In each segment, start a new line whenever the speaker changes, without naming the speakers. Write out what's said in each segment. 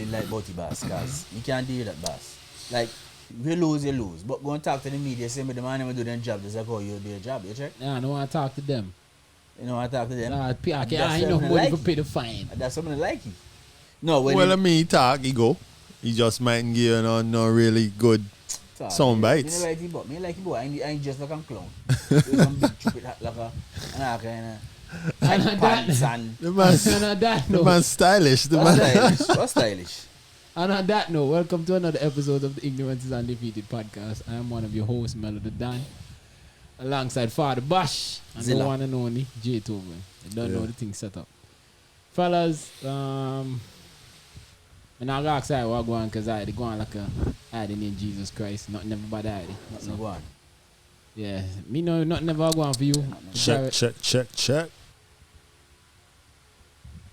really like about the boss, because you can't deal with that boss. Like, you lose. But go and talk to the media, say, the man never do their job. Just like how you do your job, you check?
Nah, I don't want to talk to them.
You know what I talk to them?
Nah, I
That's
ain't no
something
money
like
for
it.
pay the fine.
That's something I like you. No, when
Well, I mean, he talk, he go. He just might give you no really good sound bites.
Me like you, but me like you, boy. I ain't just like a clown. Some big stupid hat like a, and I kind of.
And
Pants and
The man's,
And on that
the
note,
man's stylish. The man.
what's stylish?
and on that note, welcome to another episode of the Ignorance is Undefeated podcast. I am one of your hosts, Melo the Dan, alongside Father Bash and
Zilla.
the one and only Jay Tobin. I don't know
Yeah.
the thing set up. Fellas, I'm not gonna ask what go on because I go on like I the name Jesus Christ. Not never bad I.
So go on.
Yeah, me know not never go on for you.
Check.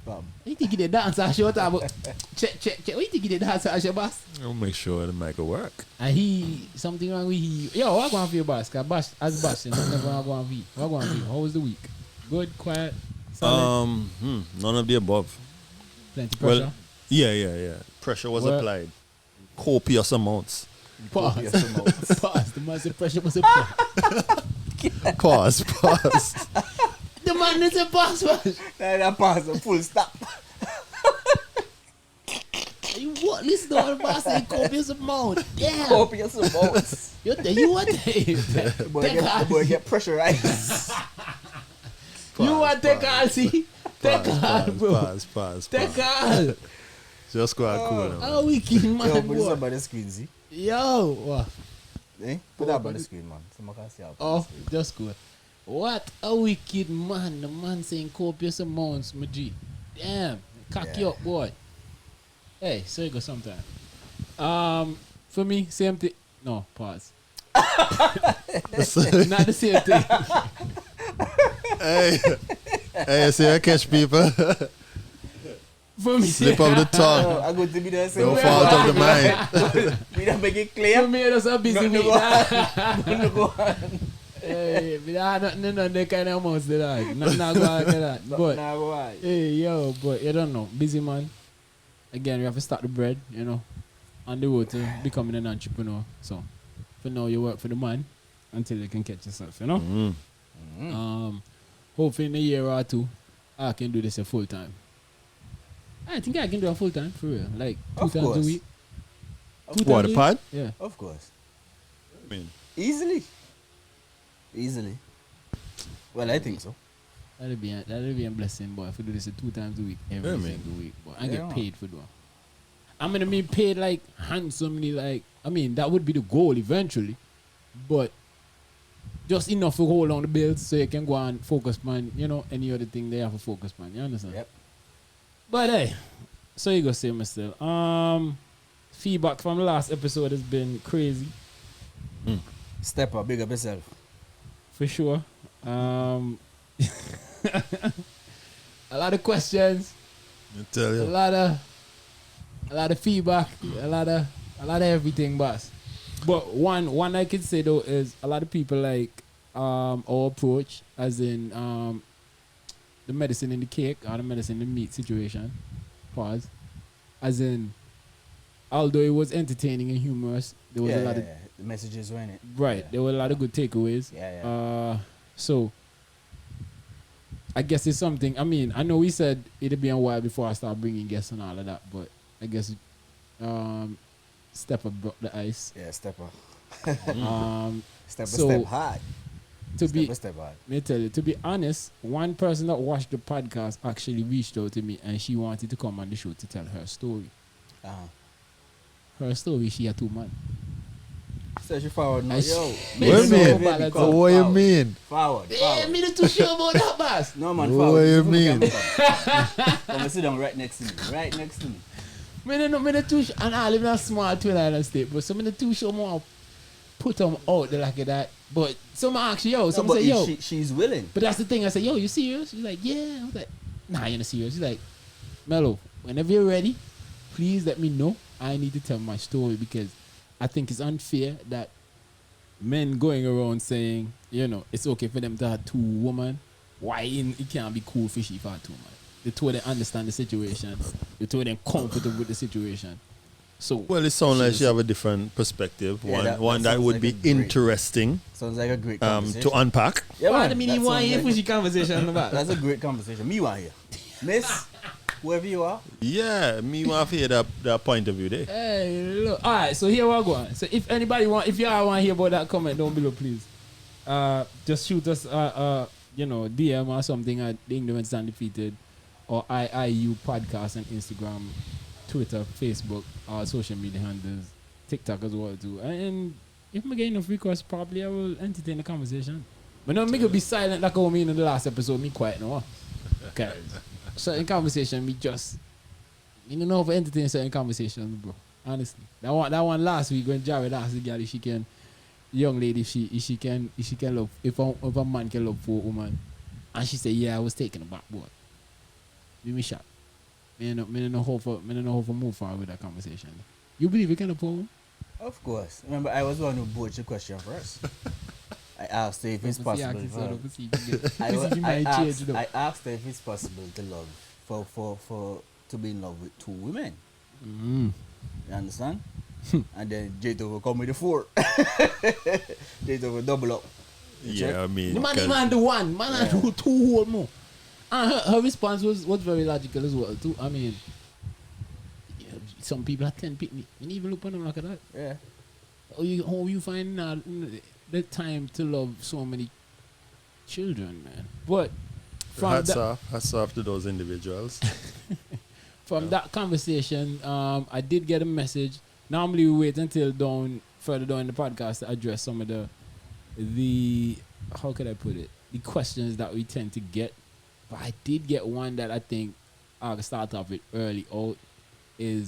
Bob.
What you think you did dance or show about? Check. What you think you did dance or show, boss?
I'll make sure the mic will work.
And he, something wrong with he. Yo, what going for you, boss? Cause Bash, as Bash, never go on for you. What going for you? How was the week? Good, quiet, solid?
None of the above.
Plenty pressure?
Well, yeah. Pressure was
Well-
applied. Copious amounts.
Pause.
Yes, some more.
Pause. The man said pressure was a pause.
Pause.
The man is a pause, Bash.
That pass a full stop.
You what? Listen to what the boss say, copious amount. Damn.
Copious amounts.
You what?
The boy get pressurized.
You want take all, see? Take all, bro.
Pause.
Take all.
Just go out cool now.
How wicked, man,
Yo, put this
boy.
up on the screen, see?
Yo. What?
Eh? Put that up on the screen, man. So I can see how.
Oh, just good. What a wicked man. The man saying copious amounts, my G. Damn. Cock you up, boy. Hey, so you go sometime. For me, same thing. No, pause. Not the same thing.
Hey, see I catch people.
For me,
Slip of the tongue.
I go to be there.
No fault of the mind.
We don't make it
for
clear.
me, that's a busy
No,
week.
go
Nah.
No, go on.
Hey, me nah nothing on that kind of amounts that I. Nothing go on like that. But
Nah, go on.
hey, yo, but you don't know. Busy man. Again, we have to start the bread, you know, on the road to becoming an entrepreneur. So, for now, you work for the man until you can catch yourself, you know? Hopefully in a year or two, I can do this a full time. I think I can do a full time, for real. Like, two
Of
times
course.
a week.
Of
Two
What,
times
the
a week?
pod?
Yeah.
Of course.
I mean,
Easily. Well, I think so.
That'll be a blessing, boy, if we do this 2 times a week, every
Yeah, man.
single week, boy. I
Yeah.
get paid for doing. I'm gonna be paid like handsomely, like I mean that would be the goal eventually, but just enough to hold on the bills so you can go and focus on, you know, any other thing they have to focus on. You understand?
Yep.
But hey, so you go say myself. Feedback from the last episode has been crazy
Step up, big up yourself.
for sure. A lot of questions.
I tell
A
you.
lot of feedback, a lot of everything, boss. But one I could say though is a lot of people like our approach, as in the medicine in the cake or the medicine in the meat situation. Pause. As in, although it was entertaining and humorous, there was a lot of
the messages were in it.
right.
Yeah.
There were a lot of good takeaways.
Yeah.
So I guess it's something. I mean, I know we said it'd be a while before I start bringing guests and all of that, but I guess Step Up broke the ice.
Yeah, step up.
So,
Step hard. Step hard.
Let me tell you, to be honest, one person that watched the podcast actually reached out to me and she wanted to come on the show to tell her story. Her story, she had 2 months.
So she forward now.
And
Yo.
What do you mean?
Baby,
So what you mean?
Forward.
Yeah, me not too sure about that, boss.
No, man,
What
forward.
you mean?
Come sit down right next to me. Right next to me.
Me not too sure, and I live in a small Twin Island state, but some me not too sure more put them out there like that. But some actually, yo, some say, yo.
She's willing.
But that's the thing. I said, yo, you serious? She's like, yeah. I was like, nah, you're not serious. She's like, Mello, whenever you're ready, please let me know. I need to tell my story because I think it's unfair that men going around saying, you know, it's okay for them to have 2 women. Why it can't be cool for she for 2 men? the two of them understand the situation, the two of them comfortable with the situation. So
Well, it sounds like you have a different perspective.
Yeah,
one
that
that would
sounds
be
like a great-
interesting
Sounds like a great conversation.
to unpack.
Yeah,
why
man,
the mean
that
you want
sounds
here
like
for
a-
the conversation about?
That's a great conversation. Me want here. Miss, whoever you are.
Yeah, me want to hear that point of view there.
Hey, look. All right, so here we go. So if y'all want to hear about that, comment down below, please. Just shoot us, DM or something at the Ignorance Undefeated or IIU podcast on Instagram, Twitter, Facebook, our social media handles, TikTok as well too. And if I get enough requests, probably I will entertain the conversation. But no, me could be silent like I mean in the last episode. Me quiet now. Okay. Certain conversation, me just you don't know how to entertain certain conversations, bro. Honestly, that one last week when Jared asked the girl if she can, young lady, if she can love if a man can love for a woman, and she said, yeah, I was taken aback, boy. Give me shot. Me don't know how to move forward with that conversation. You believe you can love for a woman?
Of course. Remember, I was the one who broached the question first. I asked her if it's possible. I asked her if it's possible to love for to be in love with two women.
Mm.
You understand? And then J2 will come with the 4. J2 will double up.
Yeah, I mean,
The man do one, man do two whole more. And her response was very logical as well too. I mean, yeah, some people are 10 pick me. You even look on them like that.
Yeah.
How you find the time to love so many children, man? But
hats off to those individuals.
from that conversation, I did get a message. Normally we wait until further down in the podcast to address some of the how could I put it? The questions that we tend to get. But I did get one that I think I'll start off with early out. The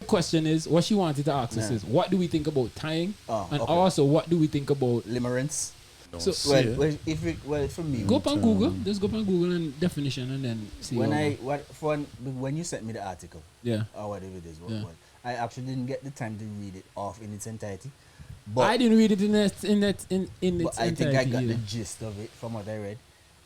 question is, what she wanted to ask us is, what do we think about tying? And
okay.
also, what do we think about
limerence?
So,
for me,
go up on Google. Just go up on Google and definition, and then see.
When you sent me the article,
yeah,
or whatever it is,
yeah.
I actually didn't get the time to read it off in its entirety. But
I didn't read it in its entirety.
But I think I got
either.
the gist of it from what I read,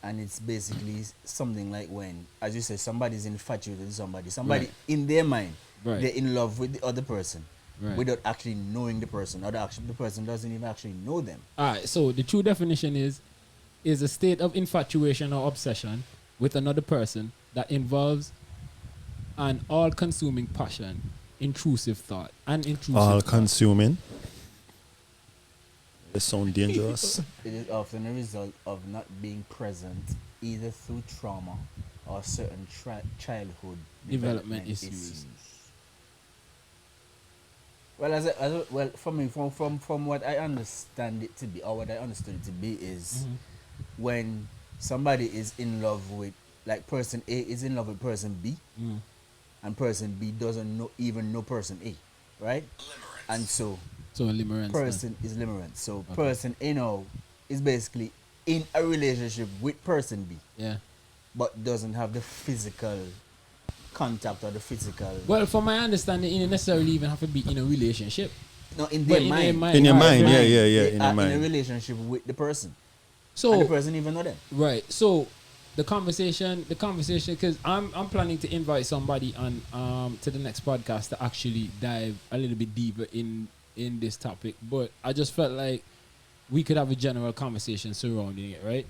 and it's basically something like when, as you said, somebody's infatuated with somebody right. In their mind, right. They're in love with the other person. Right. Without actually knowing the person, or the person doesn't even actually know them. Alright,
so the true definition is a state of infatuation or obsession with another person that involves an all-consuming passion, intrusive thought, and intrusive
all-consuming? They sound dangerous.
It is often a result of not being present either through trauma or certain childhood development issues. Well, for me, from what I understand it to be, or what I understood it to be, is when somebody is in love with, like person A is in love with person B, and person B doesn't even know person A, right? Limerence. And so
limerence,
person is limerence. So person A now is basically in a relationship with person B,
yeah,
but doesn't have the physical contact or the physical.
Well, from my understanding, you don't necessarily even have to be in a relationship.
No, in their mind.
In your mind, yeah.
They
in
are
your mind.
in a relationship with the person.
So
and the person even know them.
Right. So the conversation, because I'm planning to invite somebody on to the next podcast to actually dive a little bit deeper in this topic. But I just felt like we could have a general conversation surrounding it, right?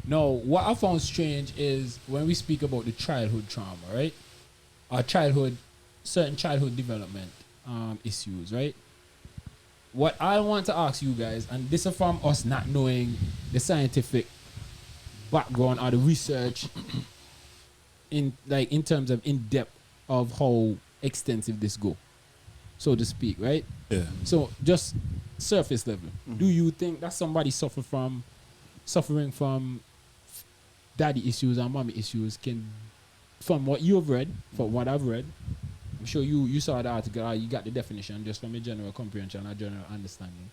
Now, what I found strange is when we speak about the childhood trauma, right? Or certain childhood development issues, right? What I want to ask you guys, and this is from us not knowing the scientific background or the research in terms of in depth of how extensive this go, so to speak, right?
Yeah.
So just surface level, do you think that somebody suffering from daddy issues or mommy issues can, from what you've read, from what I've read, I'm sure you saw the article, you got the definition just from a general comprehension or general understanding.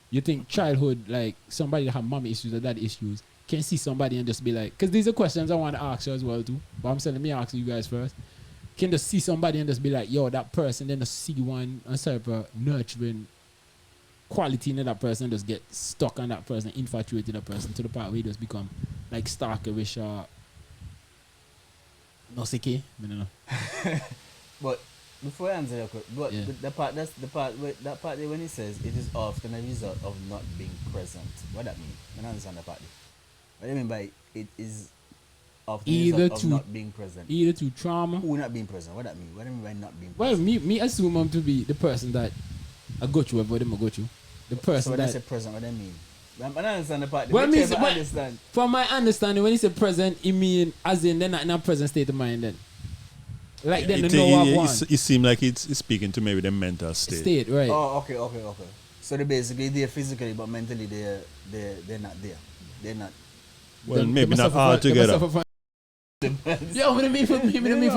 You think childhood, like somebody that have mommy issues or daddy issues, can see somebody and just be like, because these are questions I want to ask you as well too, but I'm saying let me ask you guys first. Can just see somebody and just be like, yo, that person, then just see one and sort of nurturing quality in that person, just get stuck on that person, infatuated that person to the point where he just become like stalkerish or No, CK. I don't know.
But before I answer your question, but
Yeah.
the part there when he says it is often a result of not being present. What that mean? I don't understand that part there. What do you mean by it is often a
Either
result
to
of not being present?
Either to trauma.
Who not being present? What that mean? What do you mean by not being
Well,
present?
me assume him to be the person that I got you, everybody I got you. The
So
person
when I
that.
say present, what do I mean? I don't understand the part.
Well, me
Whichever
but
understand.
from my understanding, when he say present, he mean as in they're not in a present state of mind then. Like then they know what I want.
It seemed like it's speaking to maybe the mental state.
Right.
Oh, okay. So they basically they're physically, but mentally they're not there. They're not.
Well,
Them-
maybe
them
not
suffer
all
from- them
together.
suffer from- Yeah, I mean for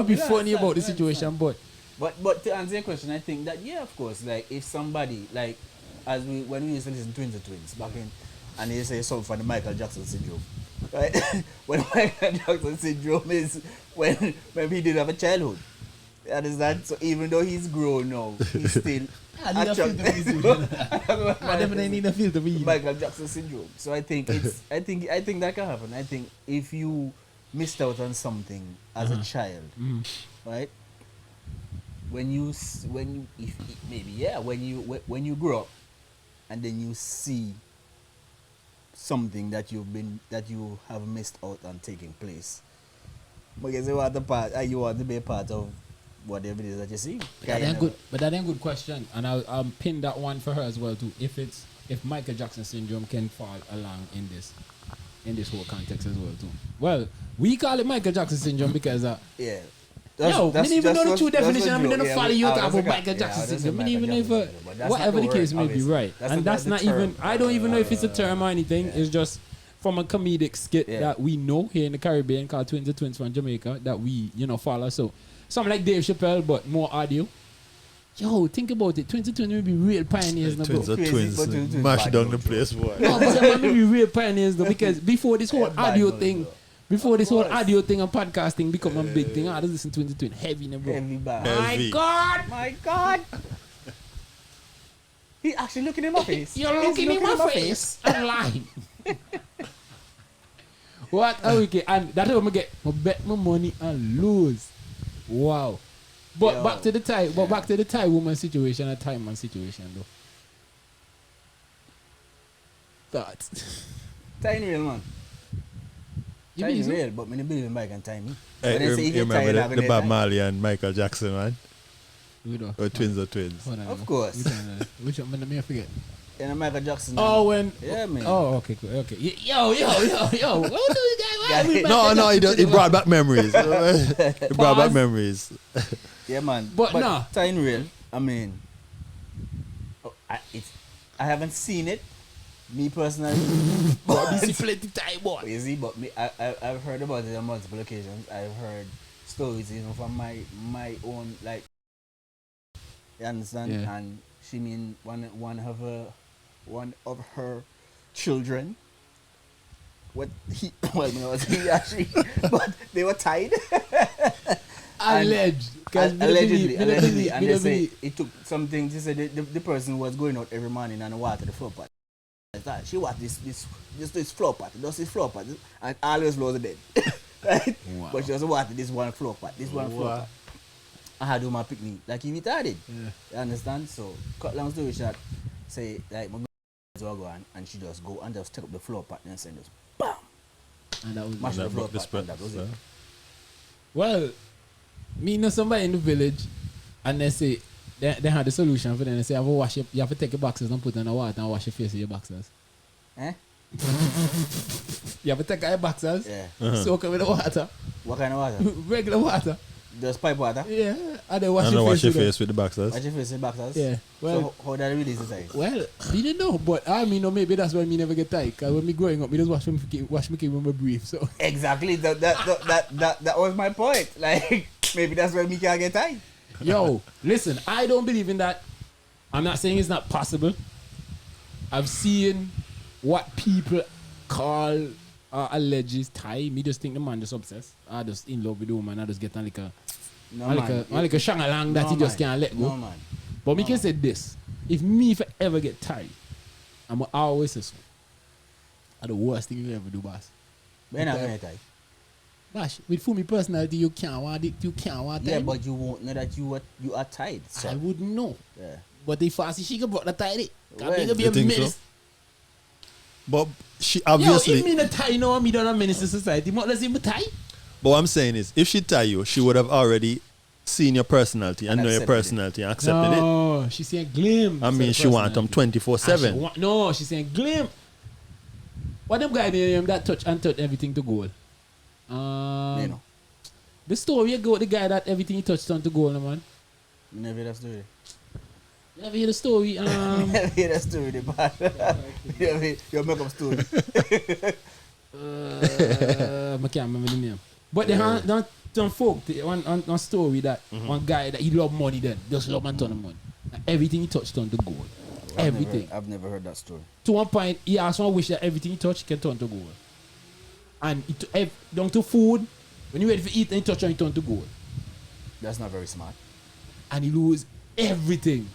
be funny about the situation, but
But to answer your question, I think that yeah, of course, like if somebody like as when we used to listen to Twins back in, and they say something for the Michael Jackson syndrome, right? When Michael Jackson syndrome is when he didn't have a childhood. You understand? So even though he's grown now, he's still.
I definitely need a filter for you.
Michael Jackson syndrome. So I think it's I think that can happen. I think if you missed out on something as a child, right? When you when you grow up and then you see something that you have missed out on taking place, because you want to be a part of whatever it is that you see.
That ain't good, but that ain't good question, and I'll pin that one for her as well too. If Michael Jackson syndrome can fall along in this whole context as well too. Well, we call it Michael Jackson syndrome because
yeah.
I didn't even know the true definition. I mean, don't follow you talk about Michael
Yeah,
Jackson syndrome. I
Michael
didn't even know
Jackson syndrome, but
if
that's
whatever
not
the
the
case
word,
may be,
obviously.
right?
That's
And
not
that's
the
not
term.
even. I don't even know if it's a term or anything.
Yeah.
It's just from a comedic skit
Yeah.
that we know here in the Caribbean called Twins the Twins from Jamaica that we follow. So something like Dave Chappelle, but more audio. Yo, think about it. Twins the Twins may be real pioneers, no, bro.
Twins are
Crazy, but
twins.
twins
Mash
bad
down
though,
the
bro.
place, boy.
No, but them may be real pioneers though, because before this whole
Bad
audio
though,
thing,
bro.
before this whole
course.
audio thing and podcasting become a big thing, I just listen to Twins the Twins heavy, no, bro.
Heavy bad.
Heavy.
My God. He actually looking in my face.
You're
He's
looking in my face. I'm lying. What a wicked. And that's how I get my bet my money and lose. Wow. But
Yo.
back to the Thai, but back to the Thai woman situation and Thai man situation though. Thoughts.
Tiny real man.
You
Tiny
mean so?
real, but me no believe in Mike and Tiny.
Hey,
When they say
you
get
remember
tired, I'm
the
gonna
Bob
die.
Marley and Michael Jackson, man?
We don't.
Or twins are twins.
Hold on,
Of
no.
course.
Which one? Which one? Let me forget.
And Michael Jackson.
Oh, when.
Yeah, man.
Oh, okay, cool. Okay. Yo. What do you guys?
No, it brought back memories. It brought back
Pause.
memories.
Yeah, man.
But nah.
Tiny real. I mean, I haven't seen it. Me personally.
But this plenty Thai boy.
Easy, but me, I've heard about it on multiple occasions. I've heard stories, from my own, like, you understand?
Yeah.
And she mean one of her children. Well, actually, but they were tied.
Alleged.
Allegedly, and they say it took something. She said the person was going out every morning and water the floor pot. She watched this floor pot, this floor pot, and always lost dead. Right?
Wow.
But she also watered this one floor pot, floor pot. I had to do my picnic, like he retarded.
Yeah.
You understand? So, cut long story short, say like my girl go on, and she just go and just take up the floor pot and send us BAM!
And that was
Mash
And
the
that
floor
broke the
pot,
spread.
and that was it.
Well, me know somebody in the village, and they say they had the solution for them. They say, you have to take your boxes and put in the water and wash your face with your boxers.
Eh?
You have to take out your boxers,
Yeah.
soak it with the water,
What kind of water?
regular water.
Just pipe water?
Yeah, and then wash
And
your
then
face
wash your
with it.
face with the boxers.
Watch your face in boxers?
Yeah. Well,
So how that release the size?
well, me didn't know, but I mean, no, maybe that's why me never get tight. Cause when me growing up, me just wash me when me brief. So
Exactly. That was my point. Like, maybe that's why me can't get tight.
yo, listen, I don't believe in that. I'm not saying it's not possible. I've seen what people call alleged tie. Me just think the man just obsessed. I just in love with the woman. I just get on like a
No,
like a shangalang that
No,
he just
man.
can't let go.
No, man.
But me
No,
can
man.
say this: if me if I ever get tired, I'm always say so. That's the worst thing you ever do, boss.
But you're not going to get tight.
Bash, with Fumi personality, you can't want it. You can't want
Yeah,
time.
but you won't know that you are tied. So.
I wouldn't know.
Yeah.
But if I see she can brought the tie it.
Well,
Can be
you
a
think
menace.
so? But she
Yo,
obviously.
if me not tie, you know, me don't menace to society. What does it tie?
But what I'm saying is, if she tie you, she would have already seen your personality and know your
accepted it.
personality and accepted it.
No, she's saying glimpse.
I mean, she want them 24/7.
No, she's saying glimpse. What them guy that touch everything to goal?
You know.
The story about the guy that everything he touched on to goal, man.
You never hear that story.
You never hear the story?
Never hear that story, the bad. You never hear your makeup story.
I can't remember the name. But they have some folk, one story that one guy that he love money then, just love a ton of money. And everything he touched on to gold. Everything.
I've never heard that story.
To one point, he asked one wish that everything he touched can turn to gold. And down to food, when you ready for eat and he touch on it turn to gold.
That's not very smart.
And he lose everything.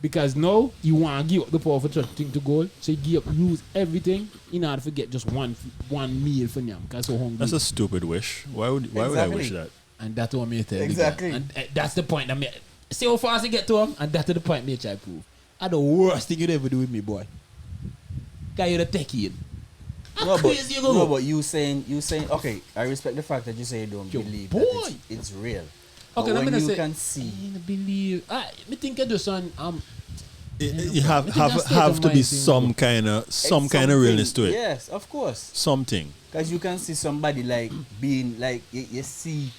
Because now he want to give up the power for touching to gold. So he lose everything in order to get just one meal for him. Because so hungry.
That's a stupid wish. Why would I wish that?
And that's what me tell you.
Exactly.
And that's the point that me see how fast I get to him, and that's the point me try prove. That's the worst thing you'd ever do with me, boy. Guy, you're the techie.
But you saying okay, I respect the fact that you say you don't believe that it's real.
Okay,
but
let me
when
say,
you can see,
I believe. Me think I do son.
You have to be some kind of realness to it.
Yes, of course.
Something.
Because you can see somebody like being like you see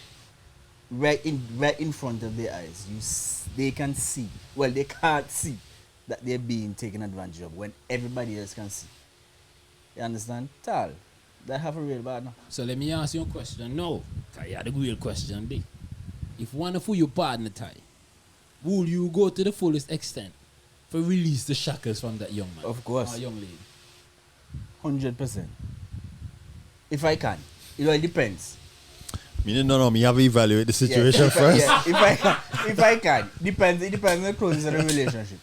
right in front of their eyes. They can see. Well, they can't see that they're being taken advantage of when everybody else can see. You understand? Tal, that have a real bad now.
So let me ask you a question. No, I had a real question. Big. If one of your partner tie, will you go to the fullest extent for release the shackles from that young man?
Of course.
Or young lady?
100%. If I can. It all depends.
No, me have to evaluate the situation first.
If I can. It depends on the closeness of the relationship.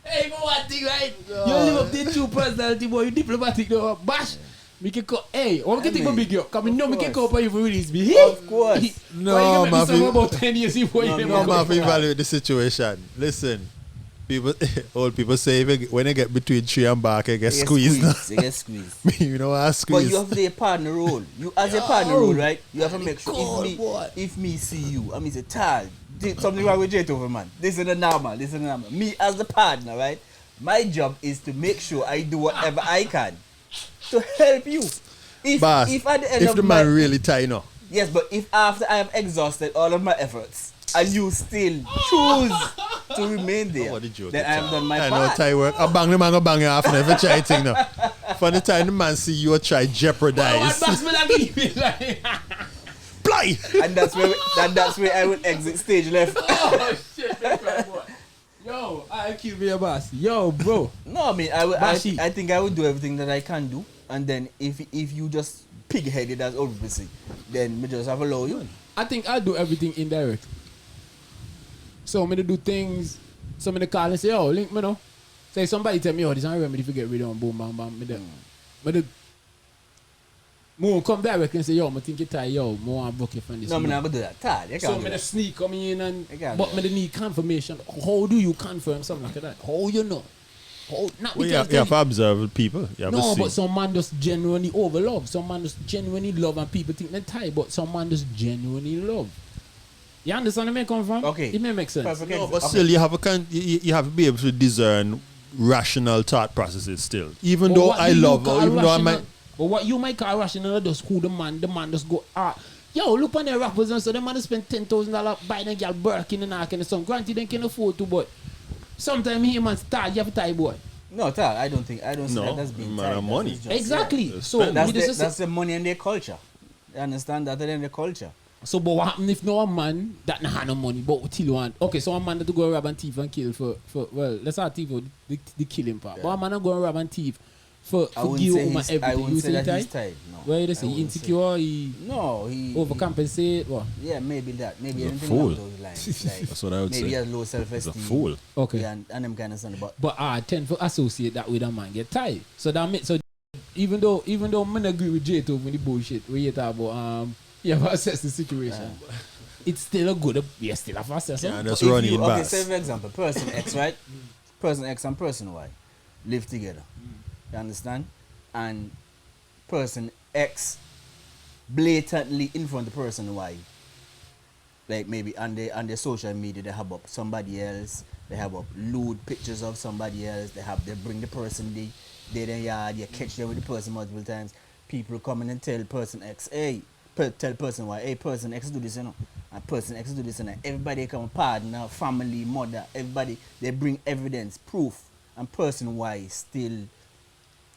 Hey, but one thing, right? You live up to true personality, boy. You diplomatic, though. Bash. Me can call. Hey, what can think about big up? Come know me can call for you for release me.
Of course.
No,
man. About 10 years before you
no, man, evaluate the situation. Listen, old people say when they get between tree and bark, they get squeezed.
They get squeezed.
You know I squeeze.
But you have the partner role. You as a partner role, right? You have to make sure if me see you, I mean say Tal, something wrong with J-Tover, man. This is the normal. Me as the partner, right? My job is to make sure I do whatever I can to help you. If at the end of
the man really tight enough.
Yes, but if after I have exhausted all of my efforts and you still choose to remain there, then I have done my part.
I know tie work. I bang the man, go bang you off. Never try thing now. For the time the man see you try jeopardize. Fly.
And that's where I will exit stage left.
Oh shit, boy. Yo, I kill me a boss. Yo, bro.
No, I mean I think I would do everything that I can do, and then if you just pig-headed as old people say, then me just have a low you.
I think I'll do everything indirect. So I'm gonna do things. So I'm gonna call and say, "Oh, link me now." Say somebody tell me, "Oh, this is a remedy if you get rid of them." Boom, bam, bam. Me come direct and say, "Yo, I think you tie. Yo, I want to book you from this."
No, I'm not gonna do that.
So I'm gonna sneak come in and but me need confirmation. How do you confirm something like that? How you know?
You have to observe people.
But some man just genuinely overlove. Some man just genuinely love and people think they tie, but some man just genuinely love. You understand where I come from?
Okay.
It may make sense.
Perfect.
No, but still you have to be able to discern rational thought processes still. Even though I love or even though I might.
But what you might call rational is who the man just go yo, look on the rappers and so the man spend $10,000 buying a girl Birkin and all kind of something. Granted they can afford to, but sometimes he man start you have to tie boy.
No, Tal, I don't see that as being tied.
Money.
Exactly.
Yeah.
So
that's the money and their culture. You understand that in their culture.
So but what happen if no a man that nah have no money but still want so a man that to go rob and thief and kill for well let's not thief for the killing part. Yeah. But a man that go rob and thief for give woman everything.
I wouldn't say that
he's
tied. No.
Where they say insecure, he overcompensate. What?
Yeah, maybe that. Maybe
he's
anything
along
those lines. Like,
that's what I would say.
Maybe he has low self-esteem.
He's a fool.
Okay.
Yeah, and them kind of stuff.
But I tend to associate that with a man get tied. So that makes even though I don't agree with J2 when the bullshit we talk about you have to assess the situation. It's still a good. You still have to assess it.
Yeah, that's running in
okay,
bass.
say for example, person X, right? Person X and person Y live together. You understand? And person X blatantly in front of person Y, like maybe on their social media, they have up somebody else, they have up lewd pictures of somebody else, they bring the person they then yard, you catch them with the person multiple times. People come in and tell person X, hey, tell person Y, hey, person X do this, you know, and person X do this, and everybody come partner, family, mother, everybody, they bring evidence, proof, and person Y still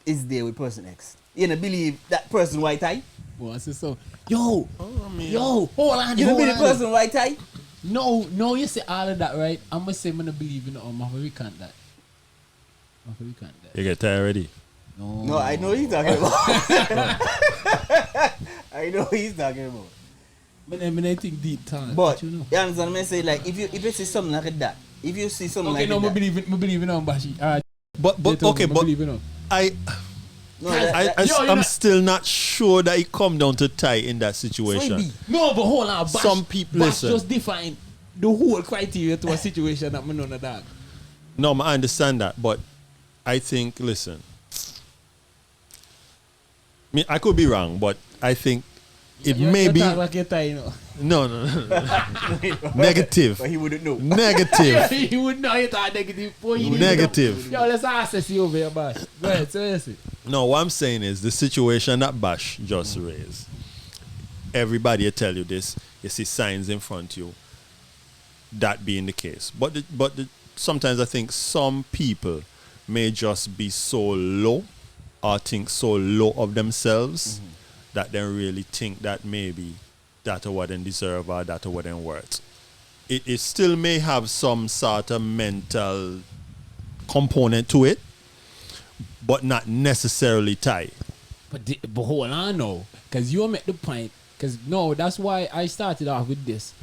is there with person X. You don't believe that person Y tie?
Well, I said so. Yo, hold on.
You don't
hold
believe
on.
person Y tie?
No, you say all of that, right? I'm gonna say I'm gonna believe in it. I'm gonna recant that.
You get tired already?
No, I know what he's talking about. I know what he's talking about.
But then I think deep time.
But
you know.
you understand what I say? Like if you see something like that, if you see something
Okay,
like
no,
that,
I believe in Bashi.
But okay, but I
no,
I'm still not sure that it come down to tie in that situation.
No, but hold on. Bash,
Some people
Bash
listen.
just define the whole criteria to a situation that I know that.
No, I understand that, but I think, listen, I could be wrong, but I think it may be.
Like you tie, you know.
No. Negative.
But he wouldn't know.
Negative.
He would know you thought negative.
Negative.
Yo, let's assess you over here, Bash. Go ahead, seriously.
No, what I'm saying is the situation that Bash just raised. Everybody will tell you this. You see signs in front of you. That being the case, but sometimes I think some people may just be so low or think so low of themselves that they really think that maybe that or what they deserve or that or what they worth. It still may have some sort of mental component to it, but not necessarily tied.
But hold on, no, because you make the point. Because no, that's why I started off with this.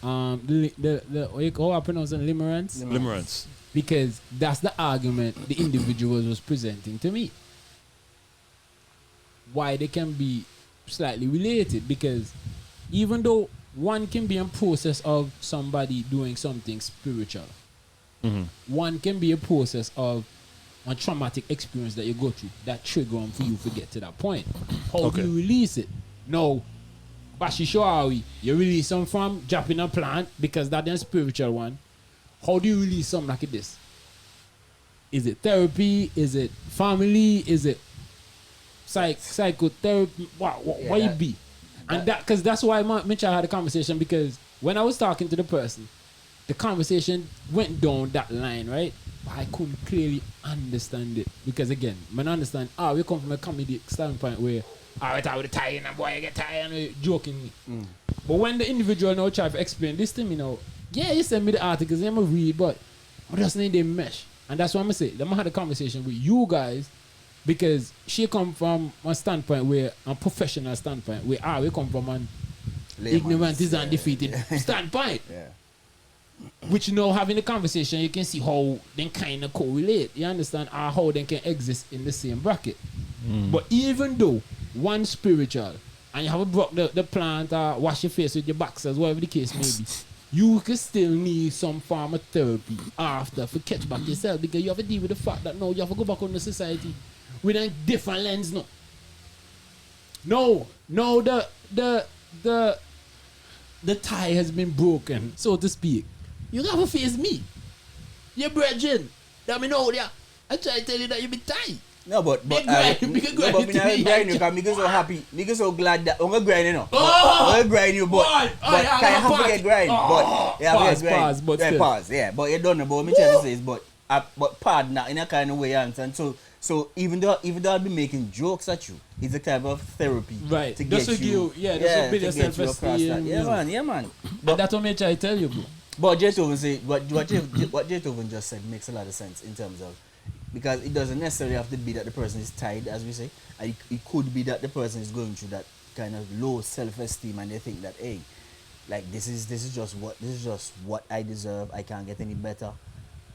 How I pronounce it? Limerence?
Limerence.
Because that's the argument the individuals was presenting to me. Why they can be slightly related, because even though one can be in process of somebody doing something spiritual, one can be a process of a traumatic experience that you go through that trigger on for you to get to that point. How do you release it? No. Bashi Shoawi, you release some from dropping a plant because that's the spiritual one. How do you release something like this? Is it therapy? Is it family? Is it psychotherapy? What it be? And because that's why Mitchell had a conversation, because when I was talking to the person, the conversation went down that line, right? But I couldn't clearly understand it, because again, man, understand. We come from a comedic standpoint where I thought with the tie and boy I get tired and joking me. But when the individual now try to explain this to me now, you send me the articles, I'm gonna read, but I just need them mesh. And that's what I'm gonna say. I'm gonna have a conversation with you guys, because she come from a standpoint where a professional standpoint where we come from an ignorant is undefeated standpoint.
Yeah.
Which having a conversation, you can see how they kind of correlate. You understand how they can exist in the same bracket. But even though one spiritual and you have broke the plant or wash your face with your boxers, whatever the case may be, you can still need some form of therapy after to catch back yourself, because you have to deal with the fact that you have to go back on the society with a different lens. No, the tie has been broken, so to speak. You have to face me. Your brethren. Let me know there. I try to tell you that you be tight.
No, but
me not
grind you, because me so happy, me so glad that I'm gonna grind you know. I'm gonna grind you, but can you have to get grind? But you have to get grind. Pause. Yeah, but you don't know. But me tell you this, but partner in a kind of way, you understand? So even though I'll be making jokes at you, it's a type of therapy,
right?
To get you,
to build your self-esteem.
Yeah, man.
But that's what me try to tell you, bro.
But Jaytoven say what Jaytoven just said makes a lot of sense in terms of, because it doesn't necessarily have to be that the person is tied, as we say. It could be that the person is going through that kind of low self-esteem, and they think that, hey, like this is just what I deserve. I can't get any better.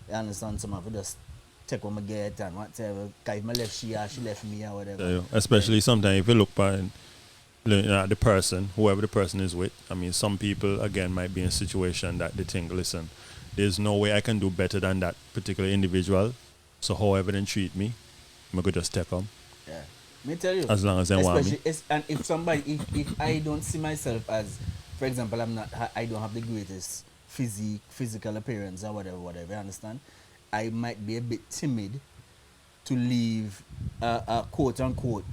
You understand? Some of it just take what I get and whatever. Cause if I left she or she left me or whatever.
Yeah, especially sometimes if you look at the person, whoever the person is with. I mean, some people again might be in a situation that they think, listen, there's no way I can do better than that particular individual. So however they treat me, I'm gonna just take them.
Yeah. Me tell you.
As long as they want me.
And if somebody, if I don't see myself as, for example, I don't have the greatest physical appearance or whatever, you understand? I might be a bit timid to leave a quote unquote,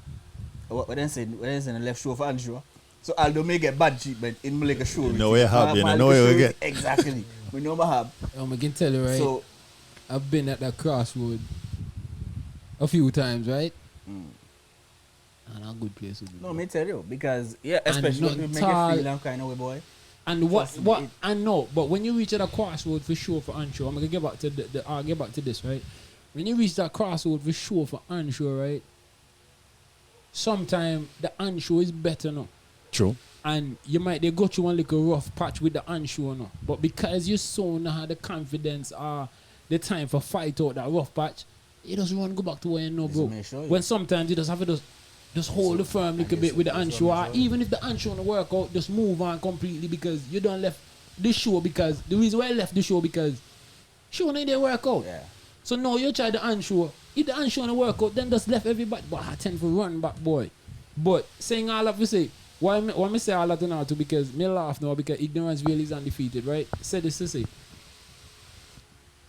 what they say, a left show for unsure. So although may get bad treatment in like a show.
No way have, you know where you get.
Exactly. We know I have.
I can tell you, right?
So
I've been at that crossroad a few times, right? And a good place to be.
no, me tell you, because especially if you make you feel kind of way, boy.
And what I know, but when you reach at a crossroad for sure for unsure, I'm gonna get back to I'll get back to this, right? When you reach that crossroad for sure for unsure, right? Sometimes the unsure is better now.
True.
And you might they go through one little rough patch with the unsure now. But because you so now have the confidence or the time for fight out that rough patch, you just want to go back to where you know, bro. When sometimes you just have to just hold the firm a little bit with the unsure. Even if the unsure don't work out, just move on completely because you don't left the show because the reason why I left the show because show didn't work out.
Yeah.
So now you try the unsure. If the unsure don't work out, then just left everybody. But I tend to run back, boy. But saying all of you say, why me say all that now too because me laugh now because ignorance really is undefeated, right? Say this to say.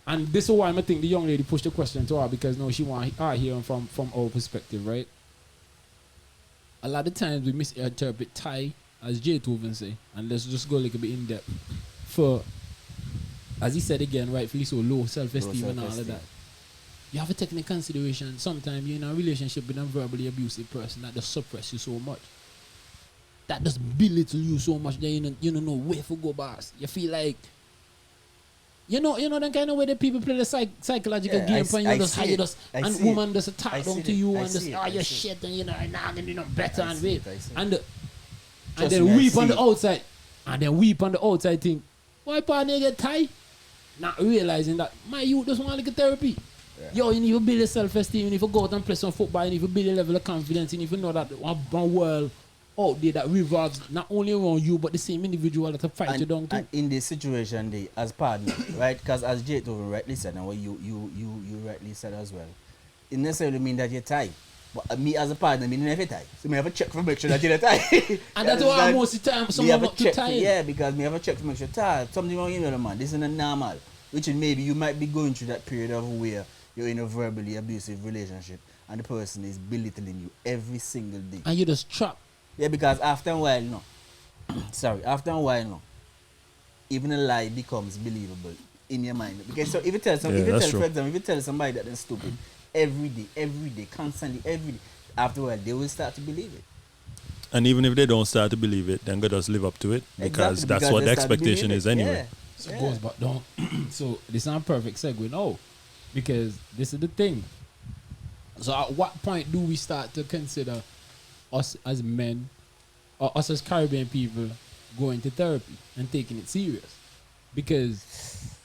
And this is why I think the young lady pushed the question to her because now she want her hearing from our perspective, right? A lot of times we misinterpret Thai as Jay Toven say, and let's just go a little bit in depth. For, as he said again, rightfully so, low self-esteem and all of that. You have to take into consideration sometimes you're in a relationship with a verbally abusive person that just suppress you so much. That just belittle you so much that you don't know where to go, boss. You feel like you know that kind of way that people play the psychological game for you, just how you just and woman just talk down to you and just you're shit and nah then you know better and wait. And then weep on the outside. And then weep on the outside think, why partner get tight? Not realizing that my youth just want like a therapy. Yeah. Yo, you need to build your self-esteem, you need to go out and play some football, you need to build a level of confidence, you need to know that one world out there that revolves not only around you but the same individual that fight you down too. And
in this situation, they as partner, right? Because as Jay Toven rightly said, and what you rightly said as well, it necessarily mean that you're tight. But me as a partner, I never tie. So I have a check for make sure that you're tie.
And that's why most of the time someone not too tired.
Yeah, because me have a check to make sure tired. Something wrong, man. This is not normal. Which is maybe you might be going through that period of where you're in a verbally abusive relationship and the person is belittling you every single day.
And you just trapped.
Yeah, because after a while, even a lie becomes believable in your mind. Because so if you tell somebody that they're stupid every day, constantly, every day, after a while they will start to believe it.
And even if they don't start to believe it, then go just live up to it because that's what the expectation is anyway.
Yeah.
So it goes back down. So this is a perfect segue now. Because this is the thing. So at what point do we start to consider us as men or us as Caribbean people going to therapy and taking it serious? Because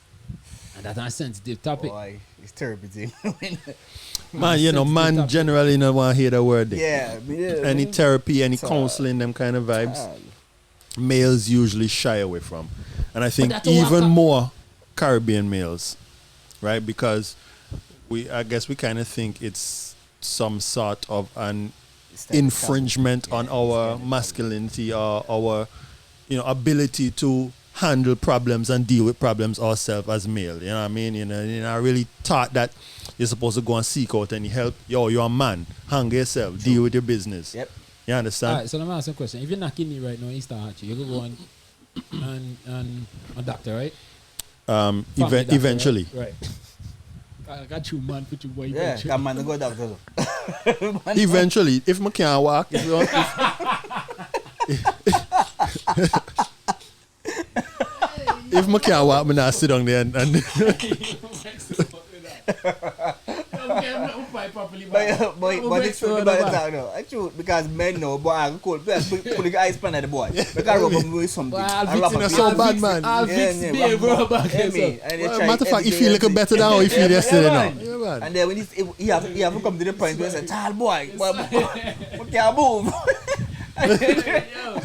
and that's a sensitive topic.
Boy, it's therapy thing.
Man generally don't want to hear the word.
Yeah.
Any therapy, any counseling, them kind of vibes, males usually shy away from. And I think even more Caribbean males, right? Because I guess we kind of think it's some sort of an infringement on our masculinity or our, ability to handle problems and deal with problems ourselves as male. You know what I mean? I really thought that you're supposed to go and seek out any help. Yo, you're a man. Hang yourself. True. Deal with your business.
Yep.
You understand?
All right, so let me ask you a question. If you're not kidney right now, you start you go on and a doctor, right?
Doctor, eventually.
Right. I got you, man. Put you boy.
Yeah, come on, go doctor.
Eventually, if I can't walk, if I can't walk, I'm not sit down there and
but it's true about the talk now. It's true because men know, but I'm cold. Put the ice pan at the boy. Because I rub him with something.
I'll so bad, man.
I'll fix me, bro.
Matter of fact, you feel like better than how you feel yesterday now. God.
And then when he have to come to the point where he say, child boy, we can't move.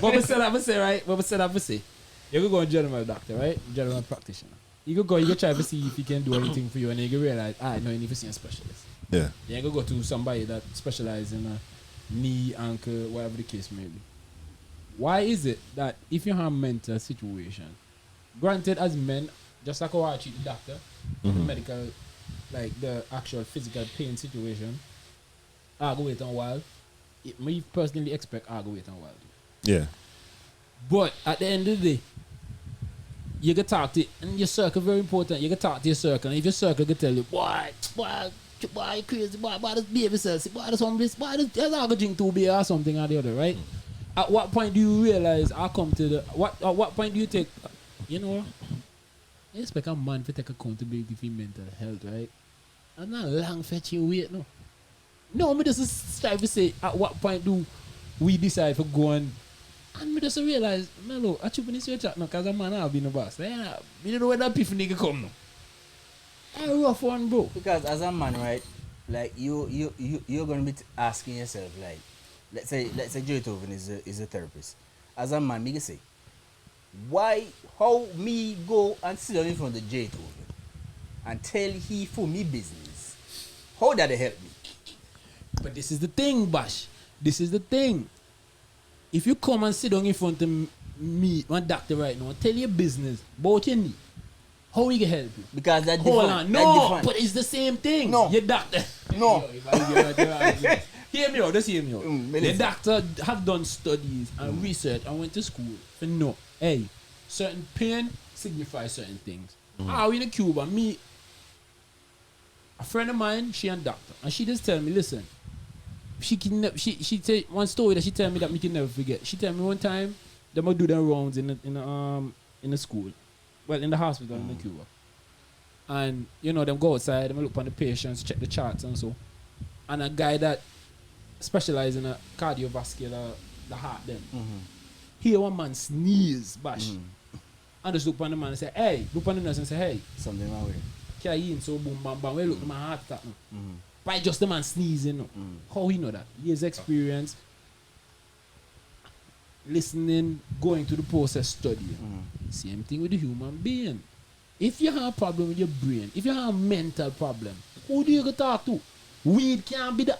But we said I say, right? But we said I say, you could go and general doctor, right? General practitioner. You could go, you could try to see if he can do anything for you, and then you could realize, no, you need to see a specialist.
Yeah.
You could go to somebody that specializes in a knee, ankle, whatever the case may be. Why is it that if you have a mental situation, granted as men, just like how I treat the doctor, the medical, like the actual physical pain situation, I go wait a while. Me personally expect I go wait a while.
Yeah.
But at the end of the day, you can talk to, and your circle very important. You can talk to your circle, and if your circle can tell you, boy, you crazy, boy, this baby says, boy, this homeless, boy, this I go drink 2 beer or something or the other, right? At what point do you realize I come to the at what point do you take, you know, I expect a man to take accountability for mental health, right? I'm not long fetch you wait, no. No, me just try to say at what point do we decide to go on. And me just realize, Melo, I chip in this chat now because a man I've been a boss. You don't know where that piff nigga come now. I rough one, bro.
Because as a man, right, like you're gonna be asking yourself, like, let's say Joe Toven is a therapist. As a man, me can say, how me go and sit down in front of Joe Toven and tell he for me business? How that help me?
But this is the thing, Bash. This is the thing. If you come and sit down in front of me, one doctor right now, and tell your business about your knee, how we can help you?
Because that's
Hold
different.
on, no, but it's the same thing.
No.
Your doctor.
No.
Hear me out, just hear me out. The
listen.
doctor have done studies and research and went to school to know, hey, certain pain signifies certain things. We in Cuba, me, a friend of mine, she a doctor, and she just tell me, listen, she tell one story that she tell me that me can never forget. She tell me one time they might do their rounds in the school, well in the hospital in Cuba, and you know them go outside, them look on the patients, check the charts and so, and a guy that specializes in a cardiovascular, the heart them, hear one man sneeze, Bash, and just look on the man and say, hey, look on the nurse and say, hey,
Something wrong with it.
can you in so boom bam bam, well look at my heart attack now. By just the man sneezing. No. How we know that? Years experience, listening, going through the process, studying. Same thing with the human being. If you have a problem with your brain, if you have a mental problem, who do you go talk to? Weed can't be the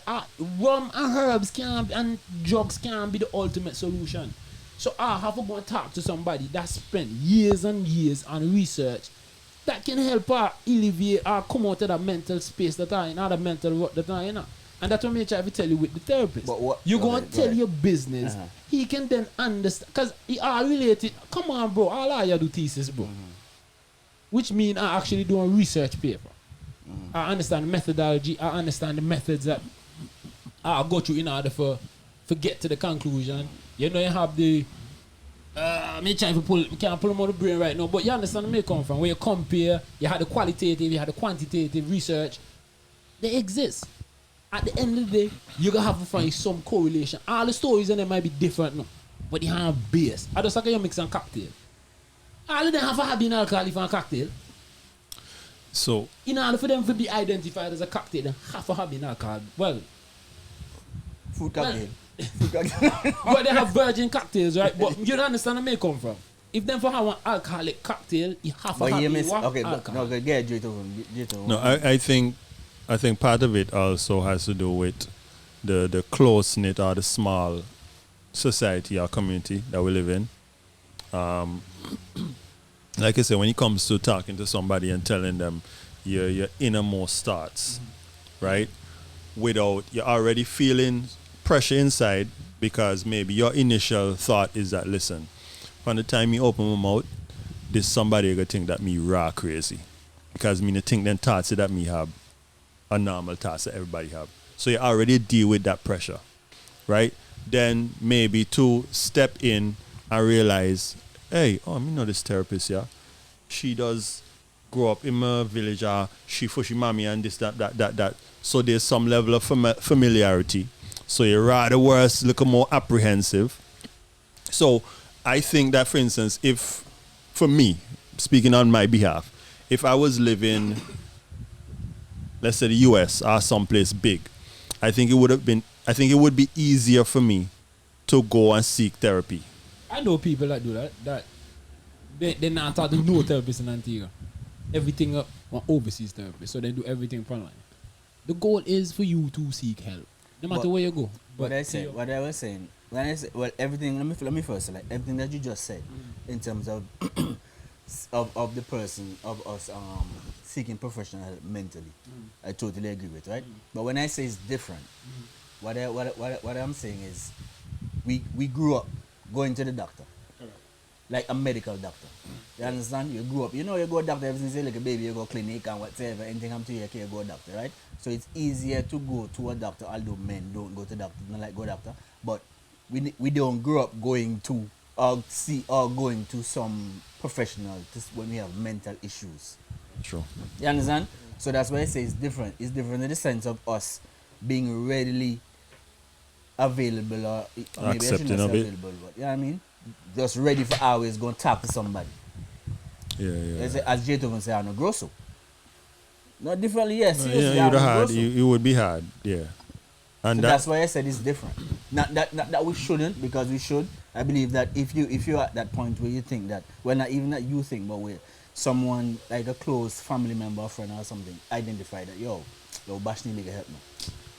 rum and herbs can't and drugs can't be the ultimate solution. So I have to go and talk to somebody that spent years and years on research that can help her alleviate or come out of that mental space that I in, or the mental rut that I in. And that's what me try to tell you with the therapist.
But what,
you go and tell your business, he can then understand. Because he are related. Come on, bro. All I do thesis, bro. Which mean I actually do a research paper. I understand the methodology. I understand the methods that I go through in order for get to the conclusion. You know, you have the me trying to pull, can't pull them out of the brain right now, but you understand where you come from. Where you compare, you had the qualitative, you had the quantitative research. They exist. At the end of the day, you're gonna have to find some correlation. All the stories in them might be different, no, but they have a base. I just like you mix a cocktail. All of them have a habit in alcohol for a cocktail.
So
In order for them to be identified as a cocktail, they have a habit in alcohol. Well,
Food cocktail.
but they have virgin cocktails, right? But you don't understand where they come from. If them for have an alcoholic cocktail, you have to
But
have
you miss.
one
Okay, but
alcohol.
no, get J2.
no, I think part of it also has to do with the close knit or the small society or community that we live in. Like I said, when it comes to talking to somebody and telling them your innermost thoughts, right? Without you're already feeling pressure inside because maybe your initial thought is that, listen, from the time you open my mouth, this somebody gonna think that me raw crazy. Because me think them thoughts that me have a normal thoughts that everybody have. So you already deal with that pressure, right? Then maybe to step in and realize, hey, me know this therapist, yeah. She does grow up in my village, she for she mommy and this, that. So there's some level of familiarity. So you're rather worse, look more apprehensive. So I think that, for instance, if, for me, speaking on my behalf, if I was living, let's say the US or someplace big, I think it would be easier for me to go and seek therapy.
I know people that do that. They're not taught to no therapist in Antigua. Everything up on overseas therapist, so they do everything online. The goal is for you to seek help, no matter where you go.
What I was saying, when I say, well, everything. Let me first say, like everything that you just said, in terms of of the person of us seeking professional help mentally, I totally agree with, right? But when I say it's different, what I'm saying is, we grew up going to the doctor, like a medical doctor. You understand? You grew up, you go to doctor ever since you're like a baby, you go clinic and whatever, anything happen to you, you go to doctor, right? So it's easier to go to a doctor, although men don't go to doctor, not like go to doctor, but we don't grow up going to going to some professional when we have mental issues.
True.
You understand? So that's why I say it's different. It's different in the sense of us being readily available, or maybe
Accepting
I shouldn't
of
say
it.
available, but you know what I mean? Just ready for always going to talk to somebody.
Yeah.
As Jaytoven say, I'm no grosso. Not differently, yes.
You would be hard, yeah. And
So that's why I said it's different. Not that we shouldn't, because we should. I believe that if you're at that point where you think that, well, not even that you think, but where someone like a close family member or friend or something identify that yo Bash need to help me.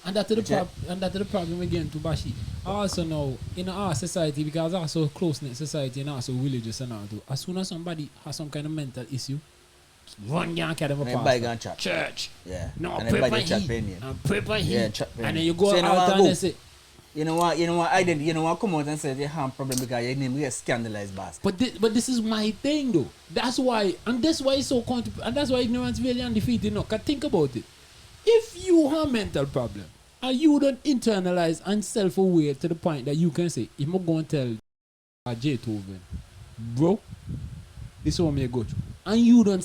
And that's the problem again to Bashi. Also now in our society, because also close knit society and also religious and all too, as soon as somebody has some kind of mental issue, one young cat of a pastor, church.
Yeah.
No,
and
pray for
him.
And pray for
Yeah,
him. And then you go
so
out and they say,
you know what I did, come out and say they have a problem because your name get scandalized, boss.
But this is my thing though. That's why it's so and that's why ignorance really undefeated. No, cause think about it. If you have a mental problem and you don't internalize and self-aware to the point that you can say, if I'm going to tell Jaytoven, bro, this is what me go through, and you don't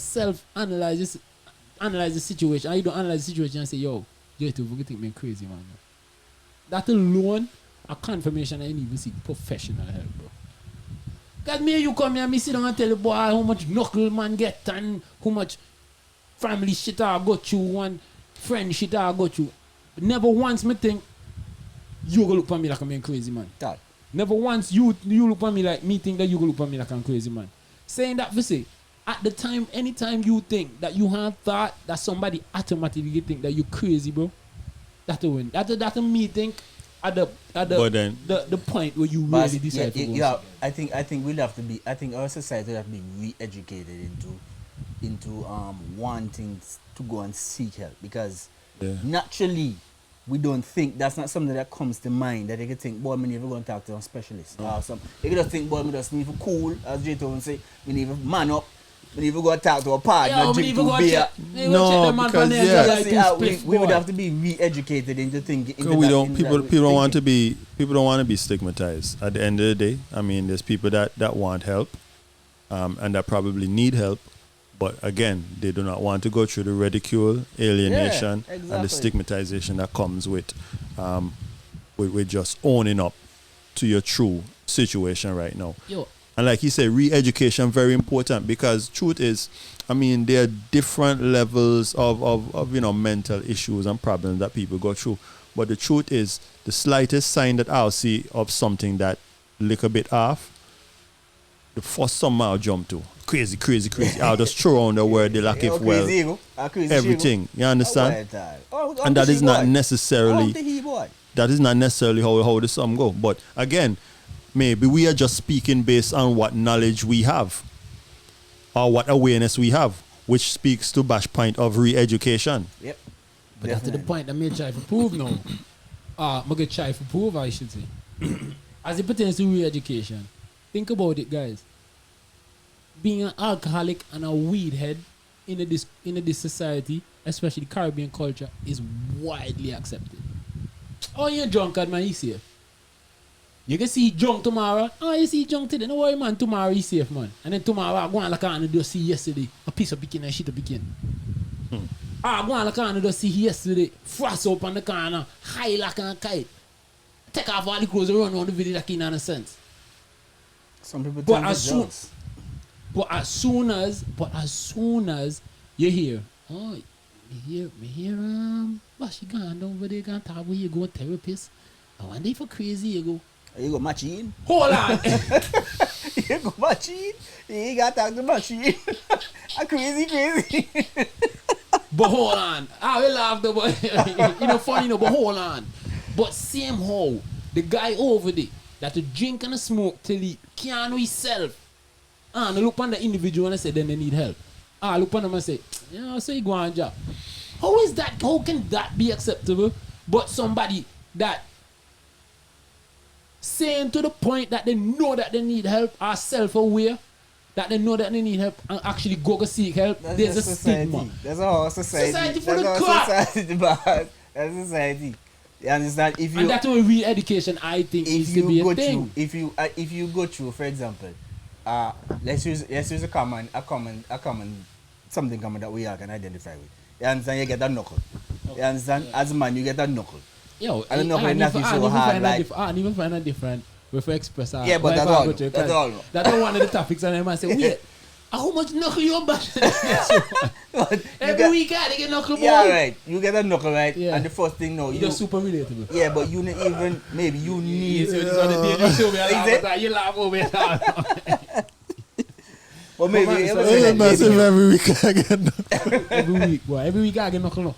analyze the situation, and you don't analyze the situation and say, yo, Jaytoven, you think me crazy, man. That alone, a confirmation I need to seek professional help, bro. Cause me you come here, me sit down and tell the boy how much knuckle man get and how much family shit I got you, one friend shit I got you. But never once me think you go look at me like I'm being crazy, man.
God.
Never once you look at me like me think that you go look at me like I'm crazy, man. Saying that for say, at the time, anytime you think that you have thought that somebody automatically think that you crazy, bro. That's a win. That's a me think at the point where you really decide to go.
I think we'll have to be. I think our society will have to be re-educated into wanting to go and seek help, because naturally we don't think, that's not something that comes to mind, that you can think, boy, me never go and talk to a specialist or something. You can just think, boy, me just need to cool, as Jaytoven say, me need to man up. We need to go and talk to a partner, drink two beer.
No, because
we would have to be re-educated into thinking.
People don't want to be stigmatized. At the end of the day, I mean, there's people that want help, and that probably need help, but again, they do not want to go through the ridicule, alienation, and the stigmatization that comes with just owning up to your true situation right now. And like he said, re-education very important, because truth is, I mean, there are different levels of mental issues and problems that people go through. But the truth is, the slightest sign that I'll see of something that look a bit off, the first something I'll jump to. Crazy. I'll just throw on the word, they like if well, everything. You understand? And that is not necessarily how the sum go. But again, maybe we are just speaking based on what knowledge we have or what awareness we have, which speaks to Bash point of re-education.
Yep.
But that's to the point that me try to prove now. I'm going to try to prove, I should say. As it pertains to re-education, think about it, guys. Being an alcoholic and a weed head in this society, especially Caribbean culture, is widely accepted. Oh, you're drunk, man, he's safe. You can see drunk tomorrow. Oh, you see drunk today. No worry, man. Tomorrow he's safe, man. And then tomorrow I go on like I just see yesterday a piece of picking and shit of picking. I go on like I just see yesterday frost up on the corner, high like a kite. Take off all the clothes and run around the video like in nonsense.
Some people think it's jokes.
But as soon as you hear, oh, me hear, but she gone over there, gone talk where you go, therapist. I wonder if for crazy you go.
You go machine.
Hold on.
You go machine. You got to talk to machine. Crazy.
But hold on. I will laugh though, but you know, funny, no, but hold on. But same how the guy over there that to drink and smoke till he can't know himself. And I look on the individual and I say, then they need help. I look on them and say, you know, so you go on job. How is that? How can that be acceptable? But somebody that saying to the point that they know that they need help are self-aware, that they know that they need help and actually go seek help, there's a stigma.
That's a whole society.
Society for the
society, boss. That's society. You understand? If you
and that's why real education, I think, needs to be a thing.
If you go through, for example, let's use a common something common that we all can identify with. You understand? You get a knuckle. You understand? As a man, you get a knuckle.
Yo,
I don't know how it not so hard. Like,
I don't even find a different with express.
Yeah, but that's all. That's all.
That's one of the topics, and I might say, wait, how much knuckle you back? Every week I get knuckle.
Yeah, right. You get a knuckle, right?
Yeah.
And the first thing, no,
you're super relatable.
Yeah, but you not even maybe you need.
You laugh over it.
Well, maybe
massive every week I get knuckle.
Every week I get knuckle.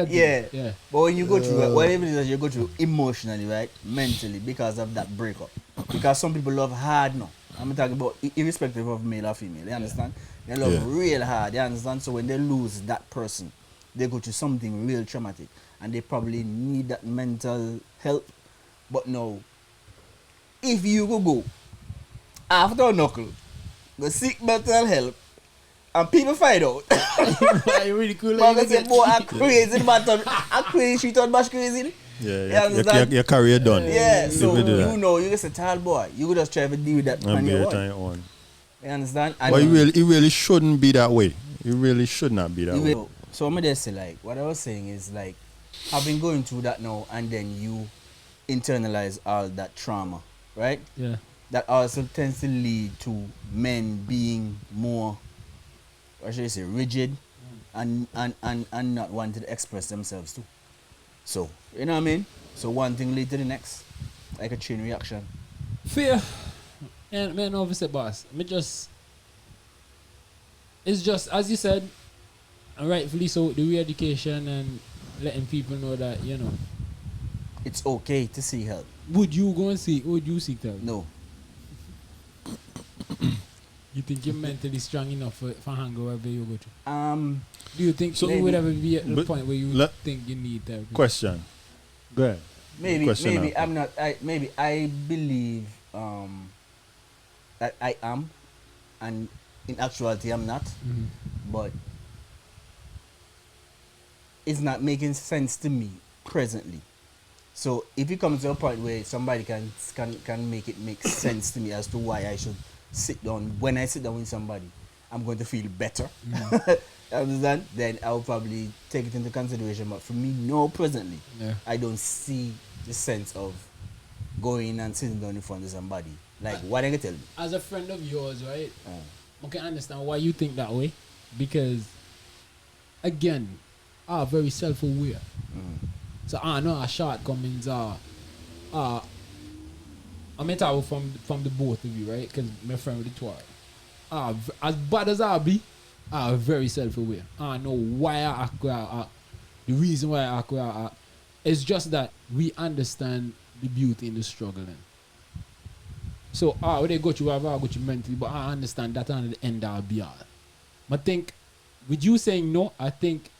Yeah. But when you go through whatever it is that you go through emotionally, right, mentally, because of that breakup, because some people love hard now. I'm talking about irrespective of male or female. You understand? They love real hard. You understand? So when they lose that person, they go through something real traumatic, and they probably need that mental help. But no, if you go after a knuckle, go seek mental help, and people find out.
Really cool.
But I say, boy, I'm crazy, man. I'm crazy, she thought much crazy.
Yeah, your career done.
Yeah, so you know, you just a tall boy. You could just try to deal with that on your own. You understand? And
but it really shouldn't be that way. It really should not be that way.
So I'm just say, like, what I was saying is, like, I've been going through that now, and then you internalize all that trauma, right?
Yeah.
That also tends to lead to men being more, what should I say, rigid and not wanting to express themselves too. So, you know what I mean? So one thing lead to the next, like a chain reaction.
Fear. And man, obviously, boss, it's just, as you said, and rightfully so, the re-education and letting people know that, you know,
it's okay to seek help.
Would you seek help?
No.
You think you're mentally strong enough for hang wherever you go to? Do you think
so
you would ever be at the point where you think you need therapy?
Question. Go ahead.
Maybe I'm not. I believe that I am, and in actuality I'm not.
Mm-hmm.
But it's not making sense to me presently. So if it comes to a point where somebody can make it make sense to me as to why I should sit down, when I sit down with somebody, I'm going to feel better. Understand? Then I'll probably take it into consideration. But for me, no, presently, I don't see the sense of going and sitting down in front of somebody. Like, what I can tell you?
As a friend of yours, right? I can understand why you think that way. Because, again, I'm very self-aware. So I know our shortcomings are I'm talking from the both of you, right? Because my friend with the twirl. As bad as I be, I'm very self-aware. I know why I act where I act. The reason why I act where I act. It's just that we understand the beauty in the struggling. So when they go through whatever I go through mentally, but I understand that at the end I'll be all. But I think with you saying no, I think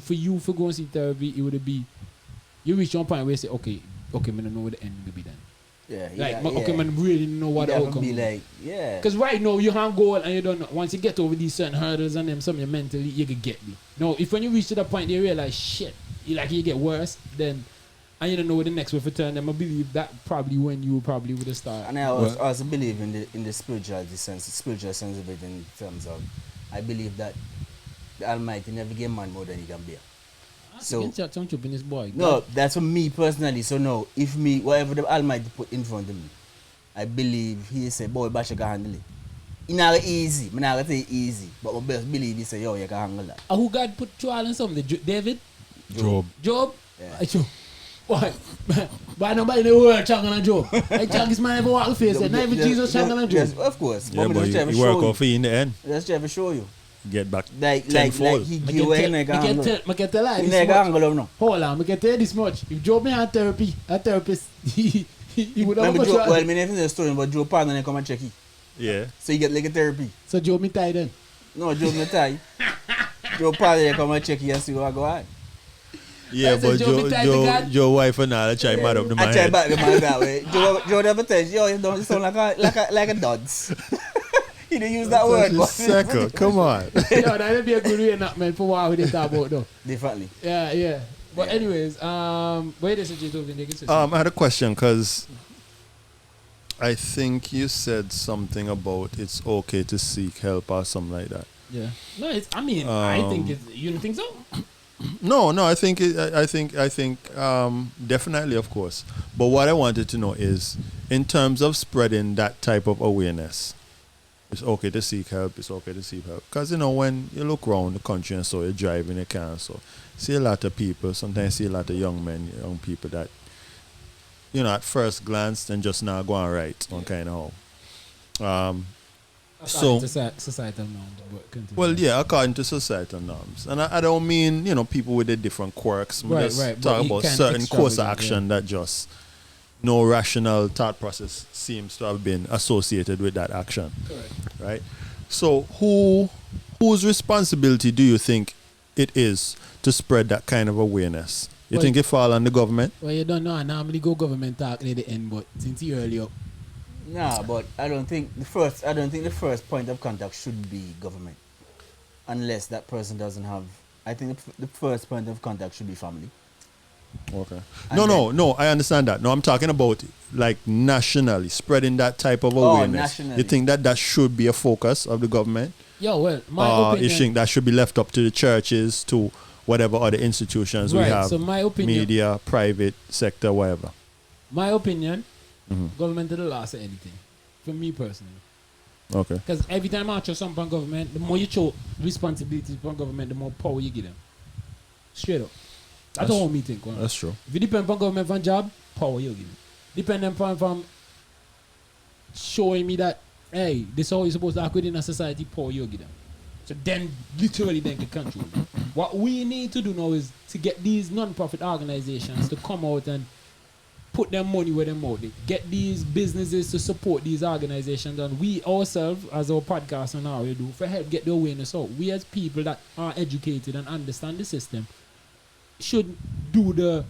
for you for going to see therapy, it would be you reach one point where you say, okay, I don't know what the end will be then. Okay, man, really know what the outcome
be like. Yeah.
Because right now you can't go and you don't know. Once you get over these certain hurdles and them, something mentally you can get me. No, if when you reach to that point you realize shit, you get worse, then and you don't know what the next way for turn them. I believe that probably when you probably would have started.
And I also believe in the spiritual sense of it in terms of I believe that the Almighty never gave man more than he can bear. So
in this boy.
No, that's for me personally. So no, if me whatever the Almighty put in front of me, I believe he say, boy, Basha can handle it. It's not easy. I'm not gonna say easy, but I best believe he say, yo, you can handle that.
Who God put you all in something? David?
Job.
Job?
Yeah.
Job. Why? Why nobody in the world chanting on Job? I chant this man ever walk the face. Not even Jesus chanting on Job.
Yes, of course.
Yeah,
me
but
just try to
you work
show
out for you in the end.
Just try to show you.
Get back
Like
tenfold.
he give away in the
I can tell
In
you
the
this much.
angle no.
Hold on, I can tell you this much. If Job had therapy, a therapist, he would have
Remember
much
Joe,
rather-
well, I never know the story, but Joe Pan and they come and check it.
Yeah.
So you get like a therapy.
So Job me tied then.
No, Joe not tie. Joe Pan they come and check it and see what go on.
Yeah,
I said,
but
Joe, me tied the God.
Joe wife and all, I try mad up the man
I try
head.
back the man that way. Joe never tells you, you don't sound like a dodge. He didn't use that word.
Just circle. Come on.
Yo, that'd be a good reenactment for what we did talk about though.
Definitely.
Yeah. But
Yeah.
anyways, wait a second,
I had a question because I think you said something about it's okay to seek help or something like that.
Yeah. No, I think it's, you don't think so?
No, I think definitely, of course. But what I wanted to know is, in terms of spreading that type of awareness, it's okay to seek help. It's okay to seek help because when you look around the country and so you're driving a car, and so see a lot of people. Sometimes see a lot of young people that at first glance then just not going right on kind of how. So
societal norms, but continue.
well, yeah, according to societal norms, and I don't mean people with the different quirks. We
Right,
just
right, but
talk
you
about
can't
certain course of
extravagate,
action that just no rational thought process seems to have been associated with that action.
Correct.
Right? So whose responsibility do you think it is to spread that kind of awareness? You
Well,
think it fall on the government?
Well, you don't know. I normally go government talk near the end, but since you early up,
Nah, but I don't think the first point of contact should be government. Unless that person doesn't have, I think the first point of contact should be family.
Okay.
And
No, I understand that. No, I'm talking about like nationally spreading that type of awareness.
Nationally.
You think that should be a focus of the government?
well, my
You
opinion.
think that should be left up to the churches, to whatever other institutions we
Right,
have,
so my opinion-
media, private sector, whatever.
My opinion,
Mhm.
government didn't last at anything. For me personally.
Okay.
Because every time I show something on government, the more you show responsibilities upon government, the more power you give them. Straight up. That's
That's-
all me think. One.
That's true.
If you depend upon government for a job, power you give them. Depend upon from showing me that, hey, this is how you're supposed to act within a society, power you give them. So then, literally, they can control them. What we need to do now is to get these non-profit organizations to come out and put their money where their mouth is. Get these businesses to support these organizations, and we ourselves, as our podcast and how we do, for help get the awareness out. We as people that are educated and understand the system should do the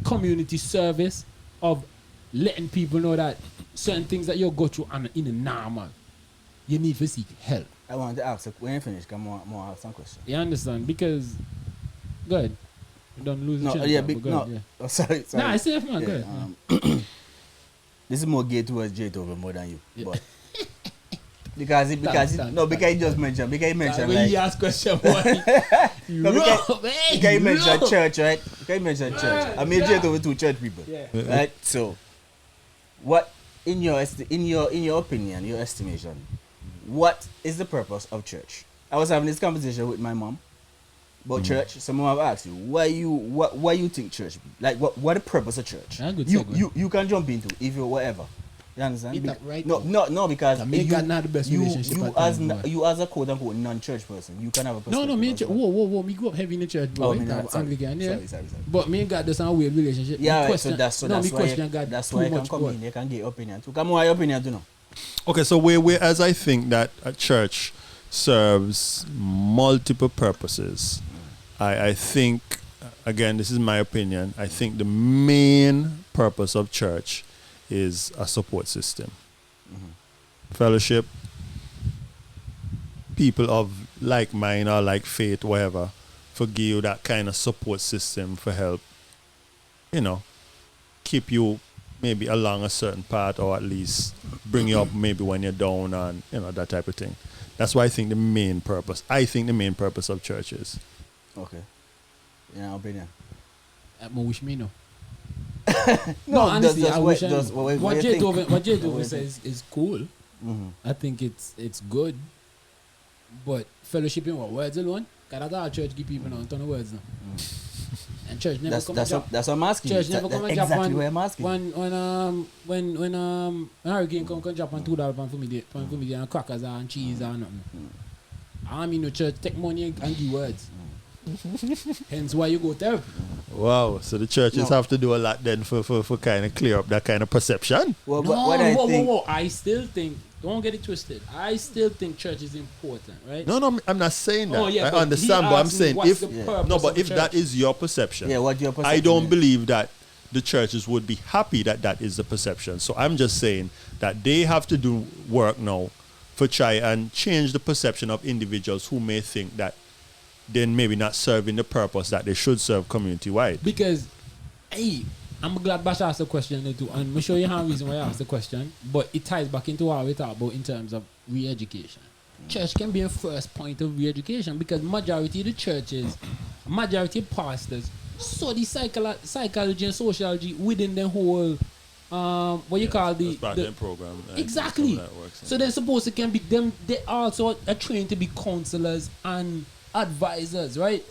community service of letting people know that certain things that you go through are in a normal. You need to seek help.
I want to ask, when you finish, come on, ask some question.
You understand? Because, go ahead. Don't lose the
No,
chance.
yeah,
but
big,
go
no.
ahead, yeah.
Oh, sorry.
Nah, I safe, man. Go
Yeah,
ahead.
This is more geared towards J-Tove more than you.
Yeah.
But because he just mentioned, because he mentioned
When
like,
you ask question, boy.
no, because he mentioned church, right? Because he mentioned church. I mean, J-Tove two church people,
Yeah.
right? So, what in your opinion, your estimation, what is the purpose of church? I was having this conversation with my mom about church. Someone have asked you why you think church, like what the purpose of church?
Yeah, good
you
segue.
you can jump into if you whatever. You understand?
Hit that right
no,
now.
no, because
Me and God not the best relationship at times, boy.
you as a quote unquote non-church person, you can have a perspective.
No, me and
as
church.
well.
Whoa. Me grew up heavy in the church, bro.
Oh,
Oh,
me not, sorry.
Anglican, yeah.
Sorry.
But me and God does not weird relationship.
Yeah,
Me
right,
question,
so that's
me
why
question God
that's
too
why you can
much.
come
boy.
in. You can get your opinion too. Come on, your opinion too, no.
Okay, so whereas I think that a church serves multiple purposes, I think, again, this is my opinion, I think the main purpose of church is a support system. Fellowship, people of like mind or like faith, whatever, for give you that kind of support system for help, keep you maybe along a certain path, or at least bring you up maybe when you're down, and that type of thing. That's why I think the main purpose of church is.
Okay. Yeah, opinion.
I wish me no.
No,
honestly, I wish I
just
know.
what
What
you think?
J-Tove says is cool. I think it's good. But fellowship in what? Words alone? Because that's how church give people now, a ton of words now. And church never come and drop.
That's what I'm asking.
Church never come and drop
exactly what I'm asking.
When hurricane come drop on $2 for me there and crackers and cheese and nothing. I mean no church take money and give words. Hence why you go therapy.
Wow, so the churches have to do a lot then for kind of clear up that kind of perception.
Well,
whoa. I still think, don't get it twisted, I still think church is important, right?
No, I'm not saying that.
Yeah,
I understand, but I'm saying if
if
that is your perception,
what your perception
I don't
is.
believe that the churches would be happy that that is the perception. So I'm just saying that they have to do work now for try and change the perception of individuals who may think that they're maybe not serving the purpose that they should serve community-wide.
Because, hey, I'm glad Bash asked the question too, and I'm sure you have a reason why I asked the question, but it ties back into what we talk about in terms of re-education. Church can be a first point of re-education because majority of the churches, majority of pastors, study psychology and sociology within the whole, what you call the
program.
Exactly. So they're supposed to can be them. They also are trained to be counselors and advisors, right?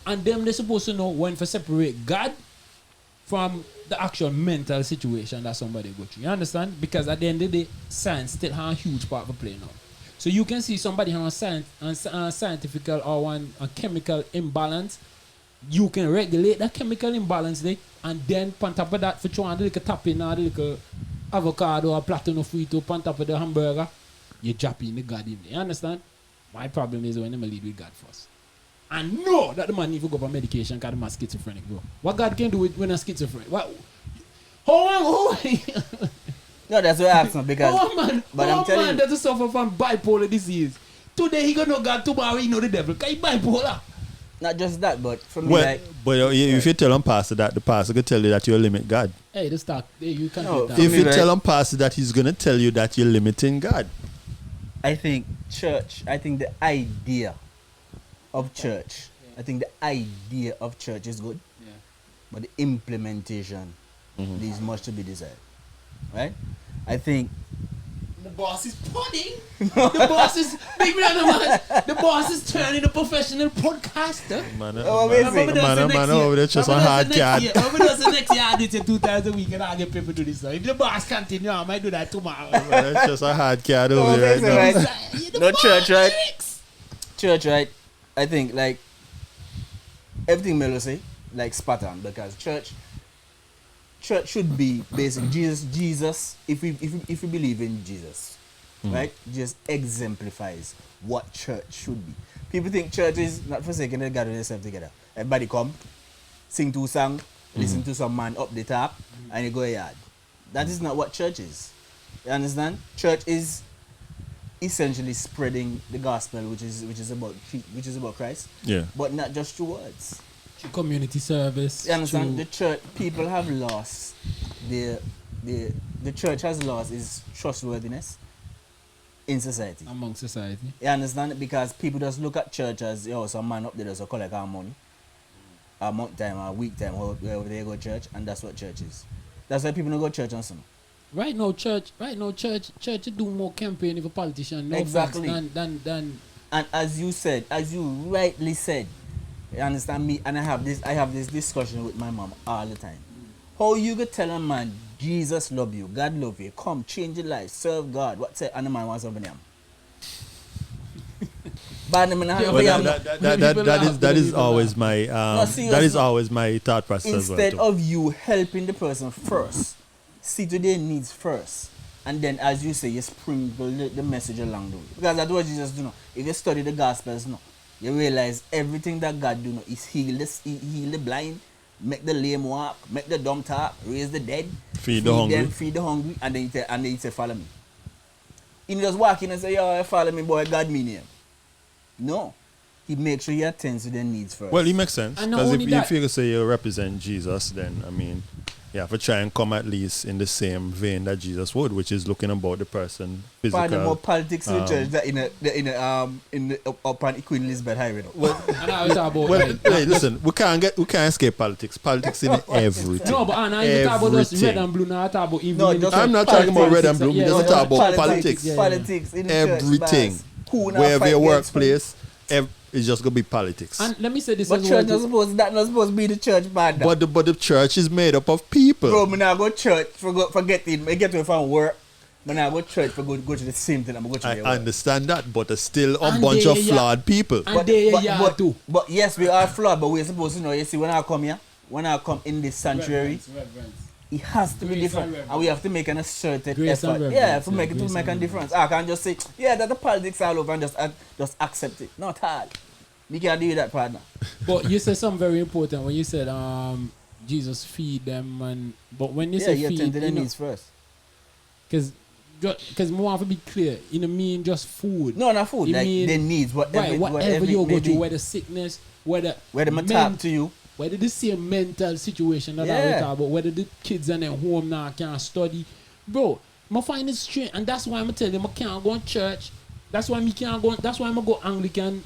And them they're supposed to know when to separate God from the actual mental situation that somebody go through. You understand? Because at the end of the day, science still has a huge part to play now. So you can see somebody has a scientific or a chemical imbalance. You can regulate that chemical imbalance there, and then on top of that, for trying the little topping or the little avocado or platinum frito on top of the hamburger, you drop in the God in there. You understand? My problem is when I'm lead with God first. And know that the man need to go for medication because the man schizophrenic, bro. What God can do when I'm schizophrenic? What? Hold on.
No, that's what I asked him because.
I'm telling you, that suffer from bipolar disease. Today he gonna know God, tomorrow he know the devil. Cause he bipolar.
Not just that, but for me,
if you tell him pastor that, the pastor could tell you that you limit God.
Hey, this talk. Hey, you can't.
No,
that.
If you tell him pastor that, he's gonna tell you that you're limiting God.
I think the idea of church, is good, but the implementation leaves much to be desired, right? I think
the boss is pudding. The boss is big man. The boss is turning a professional podcaster.
Man over there just a hard cat.
Over the next year I do it 2 times a week and I get people to this. If the boss continue, I might do that tomorrow.
That's just a hard cat over there right now.
Right? No church, right? Church, right? I think like everything Melo say, like spot on, because church should be basic. Jesus. If we believe in Jesus, right? Just exemplifies what church should be. People think church is not forsaken, they gather themselves together. Everybody come, sing 2 songs, listen to some man up the top, and you go yard. That is not what church is. You understand? Church is essentially spreading the gospel, which is about Christ.
Yeah.
But not just through words.
Community service.
You understand? The church, people have lost the church has lost its trustworthiness in society.
Among society.
You understand? Because people just look at church as, some man up there does collect our money. A month time, a week time, wherever they go to church, and that's what church is. That's why people don't go to church on Sunday. Right now, church do more campaigning for politicians. Exactly. Than and as you rightly said, you understand me, and I have this discussion with my mom all the time. How you could tell a man Jesus love you, God love you, come change your life, serve God. What say and the man wants something else?
That is always my that is always my thought process.
Instead of you helping the person first, see to their needs first, and then as you say, you sprinkle the message along the way. Because that's what Jesus do now. If you study the Gospels now, you realize everything that God do now is heal the blind, make the lame walk, make the dumb talk, raise the dead, feed the hungry, and then you say follow me. He just walk in and say, yo, follow me, boy, God me name. No. He makes sure he attends to their needs first.
Well, it makes sense. Because if you say you represent Jesus, then, I mean, You have to try and come at least in the same vein that Jesus would, which is looking about the person physical.
Find more politics in the church that in the up on Queen Elizabeth Highway.
And I was talking about
Well,
like,
hey, listen, we can't escape politics. Politics in everything.
no, but Anna, you talk about just red and blue. Now I talk about even.
No,
in the
just
church.
I'm not talking about red and blue.
Yeah,
I'm just talking about politics.
Yeah.
Politics in the
Everything.
church. Who now
Wherever
fight
your
against who?
workplace, it's just gonna be politics.
And let me say this
But
as
church
well.
not supposed to be the church, man.
But the church is made up of people.
Bro, me now go church for getting. I get away from work. Me now go church for go to the same thing. I'm go to
I
the work.
understand that, but it's still a
And
bunch
they-
of
yeah.
flawed people.
And they too.
But yes, we are flawed. But we're supposed to know. You see, when I come here, when I come in this sanctuary, it has to be
Grace
different,
and reverence.
and we have to make an asserted
Grace and
effort.
reverence,
Yeah, to
yeah,
make it to
grace
make
and
a difference. I can't just say, yeah, that the politics all over and just accept it. Not hard. We can't do that, partner.
But you said something very important when you said Jesus feed them, and but when you
Yeah,
say
you
feed,
attend to their
you know,
needs first.
because more have to be clear. You know, mean just food.
No, not food.
You
Like
mean-
their needs, whatever,
Right, whatever
it
you
may
go
be.
through, whether sickness, whether
Whether them talk to you.
whether the same mental situation that I
Yeah.
was talking about, whether the kids in their home now can't study, bro. I find it strange, and that's why I'm telling them I can't go to church. That's why me can't go. That's why I'm go Anglican,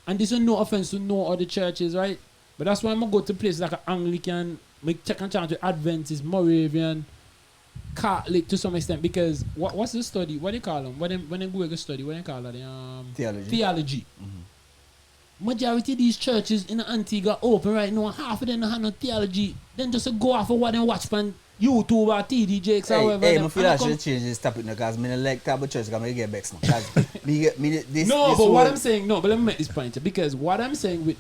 and this is no offense to no other churches, right? But that's why I'm go to places like an Anglican, make check and chance with Adventist, Moravian, Catholic to some extent, because what's the study? What do you call them? When they go to study, what do you call it?
Theology.
Theology. Majority of these churches in Antigua open right now. Half of them don't have no theology. Then just go off of what they watch from YouTube or TDJs or whatever.
Hey,
them,
I feel
and
I
come-
should change this topic now because I like talk about church because I get vexed now. 'Cause this,
no,
this
but what
whole-
I'm saying, no, but let me make this point. Because what I'm saying with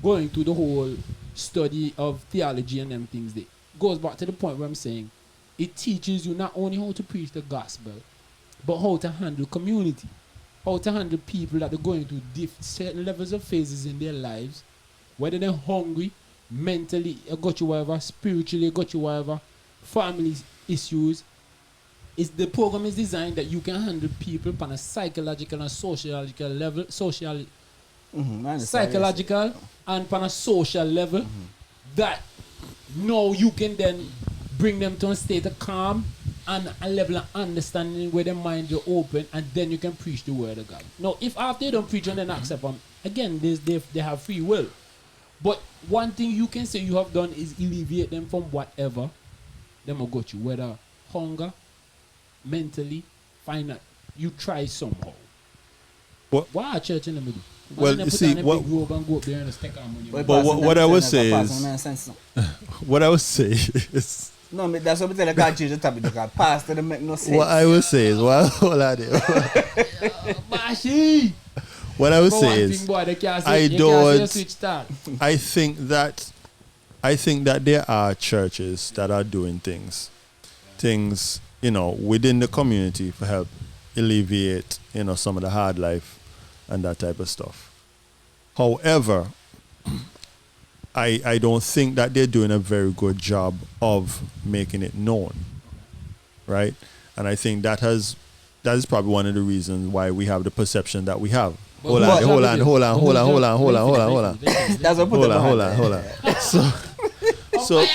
going through the whole study of theology and them things, they goes back to the point where I'm saying it teaches you not only how to preach the gospel, but how to handle community, how to handle people that are going through certain levels of phases in their lives, whether they're hungry, mentally, it got you whatever, spiritually, it got you whatever, family issues. The program is designed that you can handle people on a psychological and sociological level,
I understand,
psychological and on a social level, that now you can then bring them to a state of calm and a level of understanding where their minds are open, and then you can preach the word of God. Now, if after they don't preach and then accept them, again, they have free will. But one thing you can say you have done is alleviate them from whatever them will got you, whether hunger, mentally, finance. You try somehow.
What-
Why a church in the middle?
Well, you see,
what go up there and stick on money.
But
what I would say is- what I would say is,
no, that's what I tell you. I can't change the topic because pastor don't make no sense.
what I would say is, well, hold on there.
Bashi!
What I would
For
say
one
is,
thing, boy, they can't
I
say, they can't say
don't-
a switch start.
I think that there are churches that are doing things, within the community to help alleviate, some of the hard life and that type of stuff. However, I don't think that they're doing a very good job of making it known, right? And I think that is probably one of the reasons why we have the perception that we have. Hold on.
That's what I put
Hold on. So,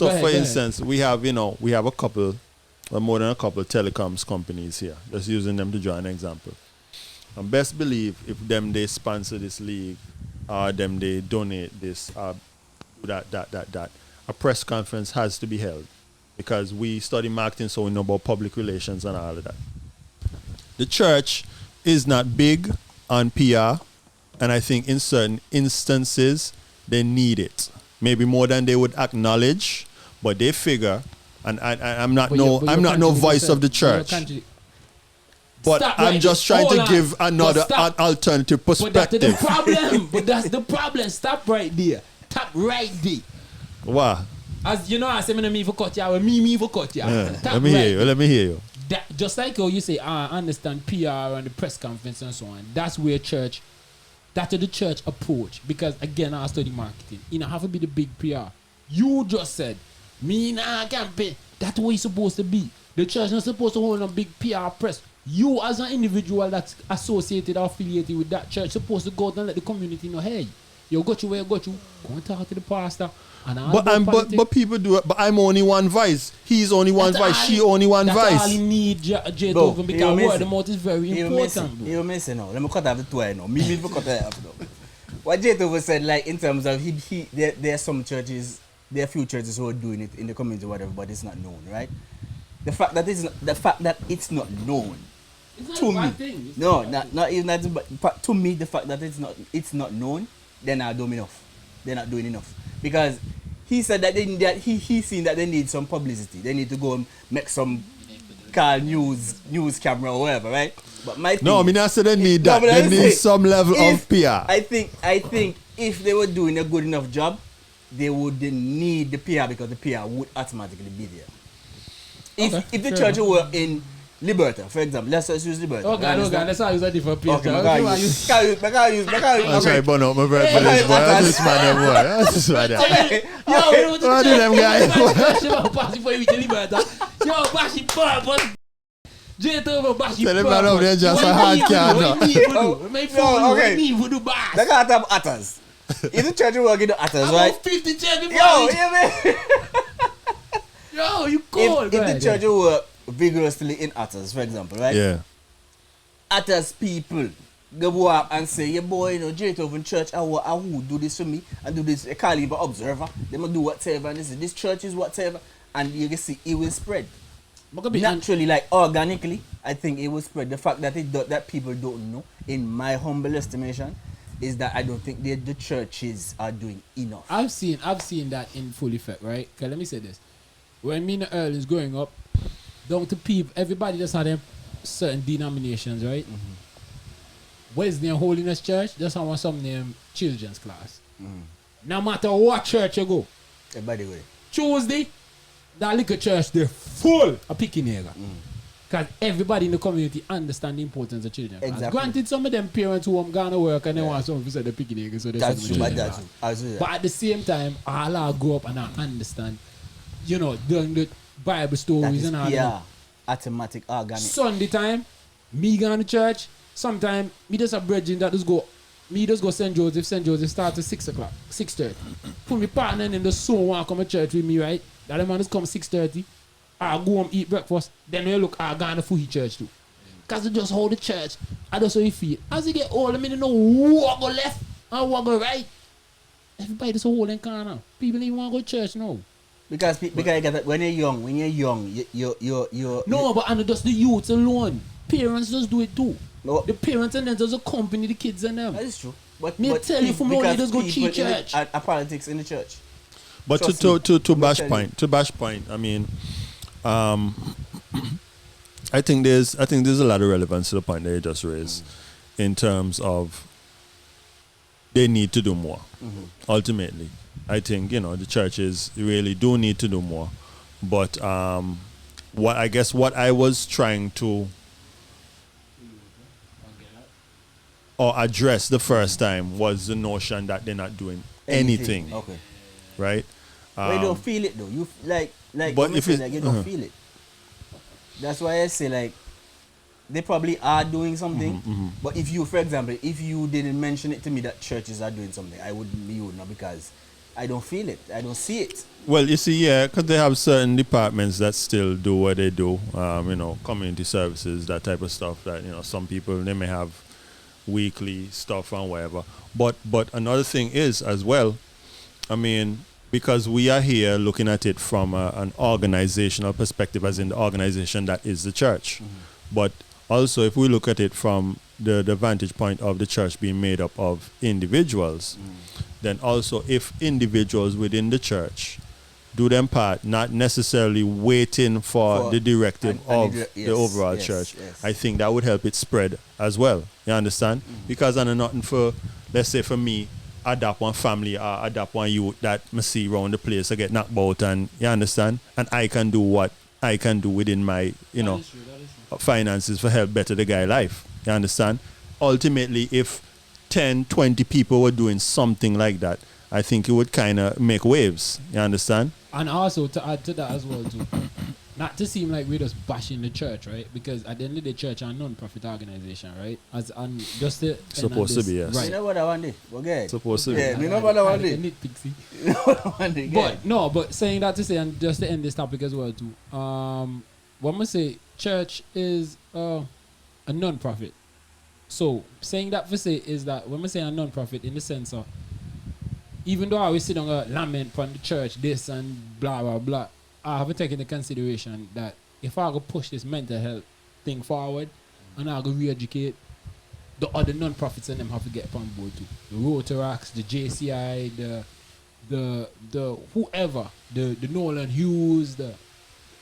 Go ahead,
for
go
instance, we have a couple, more than a couple of telecoms companies here. Just using them to draw an example. And best believe if they sponsor this league, or they donate this, that, a press conference has to be held, because we study marketing, so we know about public relations and all of that. The church is not big on PR, and I think in certain instances they need it, maybe more than they would acknowledge, but they figure. And I'm not no voice of the church, but
Stop
I'm
right
just
there.
trying
Hold
to
on.
give another
But stop.
alternative
But that's the
perspective.
problem. But that's the problem. Stop right there. Stop right there.
Wow.
As you know, I say me for cut you, me for cut you. Stop
Let me
right
hear you. Let me hear you.
That, just like how you say, I understand PR and the press conference and so on. That's where church, that's the church approach. Because again, I study marketing. You know, have to be the big PR. You just said, me nah campaign. That's what it's supposed to be. The church not supposed to hold a big PR press. You as an individual that's associated or affiliated with that church supposed to go out and let the community know, hey, You got you where you got you. Go and talk to the pastor. And all
But
about politics.
but people do it. But I'm only one vice. He's only one
That's
vice.
all
She
he-
only one
that's all
vice.
he need, J
Bro,
Token,
you
because
miss
word
it.
of mouth is very important, bro.
You missing now. Let me cut off the two now. Me for cut it off now. What Jay said, like in terms of there are some churches, there are few churches who are doing it in the community, whatever, but it's not known, right? The fact that it's not known.
It's not
To
a
me,
bad thing. It's
no,
not bad.
not even that. But to me, the fact that it's not known, they're not doing enough. They're not doing enough because he said that he seen that they need some publicity. They need to go and make some call news camera or whatever, right? But my thing
No, I mean I said they need that.
but
They
I'm
need
saying,
some level of PR.
I think if they were doing a good enough job, they wouldn't need the PR because the PR would automatically be there. If the
fair
church
enough.
were in Liberta, for example, let's just use Liberta.
Oh God, let's not use a different page.
Okay, I can't use.
I'm sorry, burn up my breath for this boy. That's this man, boy. That's this man. What do them guys?
Yo, Bashi but J Token Bashi
Tell him man over there just a hard card.
okay.
Me voodoo bass.
They can't have utters. If the church were getting utters, right?
About 50 church before
Yo,
you-
you
Yo, you
mean?
cold.
If the church were vigorously in utters, for example, right?
Yeah.
Utters people go up and say, yeah boy, you know, J-Toven church, I who do this for me and do this. They call him an observer. They must do whatever and this church is whatever. And you can see it will spread. Naturally, like organically, I think it will spread. The fact that that people don't know, in my humble estimation, is that I don't think the churches are doing enough.
I've seen that in full effect, right? Okay, let me say this. When me and the Earl is growing up, down to people, everybody just had them certain denominations, right?
Mm-hmm.
Wednesday and Holiness Church, just have some name children's class. No matter what church you go.
By the way.
Tuesday, that little church, they're full of picking nigga. Because everybody in the community understand the importance of children.
Exactly.
Granted, some of them parents who have gone to work and they want something to say they're picking niggas, so they
That's
send
true,
them
but
to
that's
children's
true.
class. But at the same time, all I grow up and I understand, you know, doing the Bible
That
stories
is
and all that.
PR, automatic, organic.
Sunday time, me going to church. Sometimes me just a bridging that just go. Me just go St. Joseph. St. Joseph start at 6 o'clock, 6:30. Put me partner in the soon want to come to church with me, right? That the man just come 6:30. I go home eat breakfast. Then we look, I go to Fuhi church too. Cause they just hold the church. I just how you feel. As you get older, I mean, you know what go left and what go right. Everybody just holding corner. People even want to go to church now.
Because you get that when you're young, you're
No, but and just the youths alone. Parents just do it too.
No.
The parents and then just accompany the kids and them.
That is true. But
Me tell you, from all
because
they just go
people
cheat
in the-
church.
are politics in the church.
But
Trust
to
me.
Bash
tell
point, I mean, I think there's a lot of relevance to the point that you just raised in terms of they need to do more. Ultimately, I think the churches really do need to do more. But what I was trying to or address the first time was the notion that they're not doing anything.
Okay.
Right?
But you don't feel it though. You like
But if it-
like you don't feel it. That's why I say like they probably are doing something. But if you, for example, if you didn't mention it to me that churches are doing something, I wouldn't be you, not because I don't feel it. I don't see it.
Well, you see, yeah, because they have certain departments that still do what they do. Community services, that type of stuff. That some people they may have weekly stuff and whatever. But another thing is as well. I mean, because we are here looking at it from an organizational perspective, as in the organization that is the church. But also, if we look at it from the vantage point of the church being made up of individuals, then also if individuals within the church do them part, not necessarily waiting for the directive of the overall church, I think that would help it spread as well. You understand? Because I know nothing for, let's say for me, adopt one family or adopt one youth that me see around the place I get knocked out, and you understand, and I can do what I can do within my finances for help better the guy life. You understand? Ultimately, if 10-20 people were doing something like that, I think it would kind of make waves. You understand?
And also to add to that as well too. not to seem like we're just bashing the church, right? Because at the end of the church are a non-profit organization, right? As just to
Supposed to be, yes.
You
right?
know what I want to okay.
Supposed to be.
Yeah, you know what I want to
Nitpick, see?
You know what I want to
But no, but saying that to say, and just to end this topic as well too. What I'm say, church is a non-profit. So saying that for say is that when I say a non-profit, in the sense of, even though I always sit on a lament on the church, this and blah blah blah, I haven't taken into consideration that if I go push this mental health thing forward, and I go re-educate, the other non-profits and them have to get on board too. The Rotaract, the JCI, the whoever, the Nolan Hughes,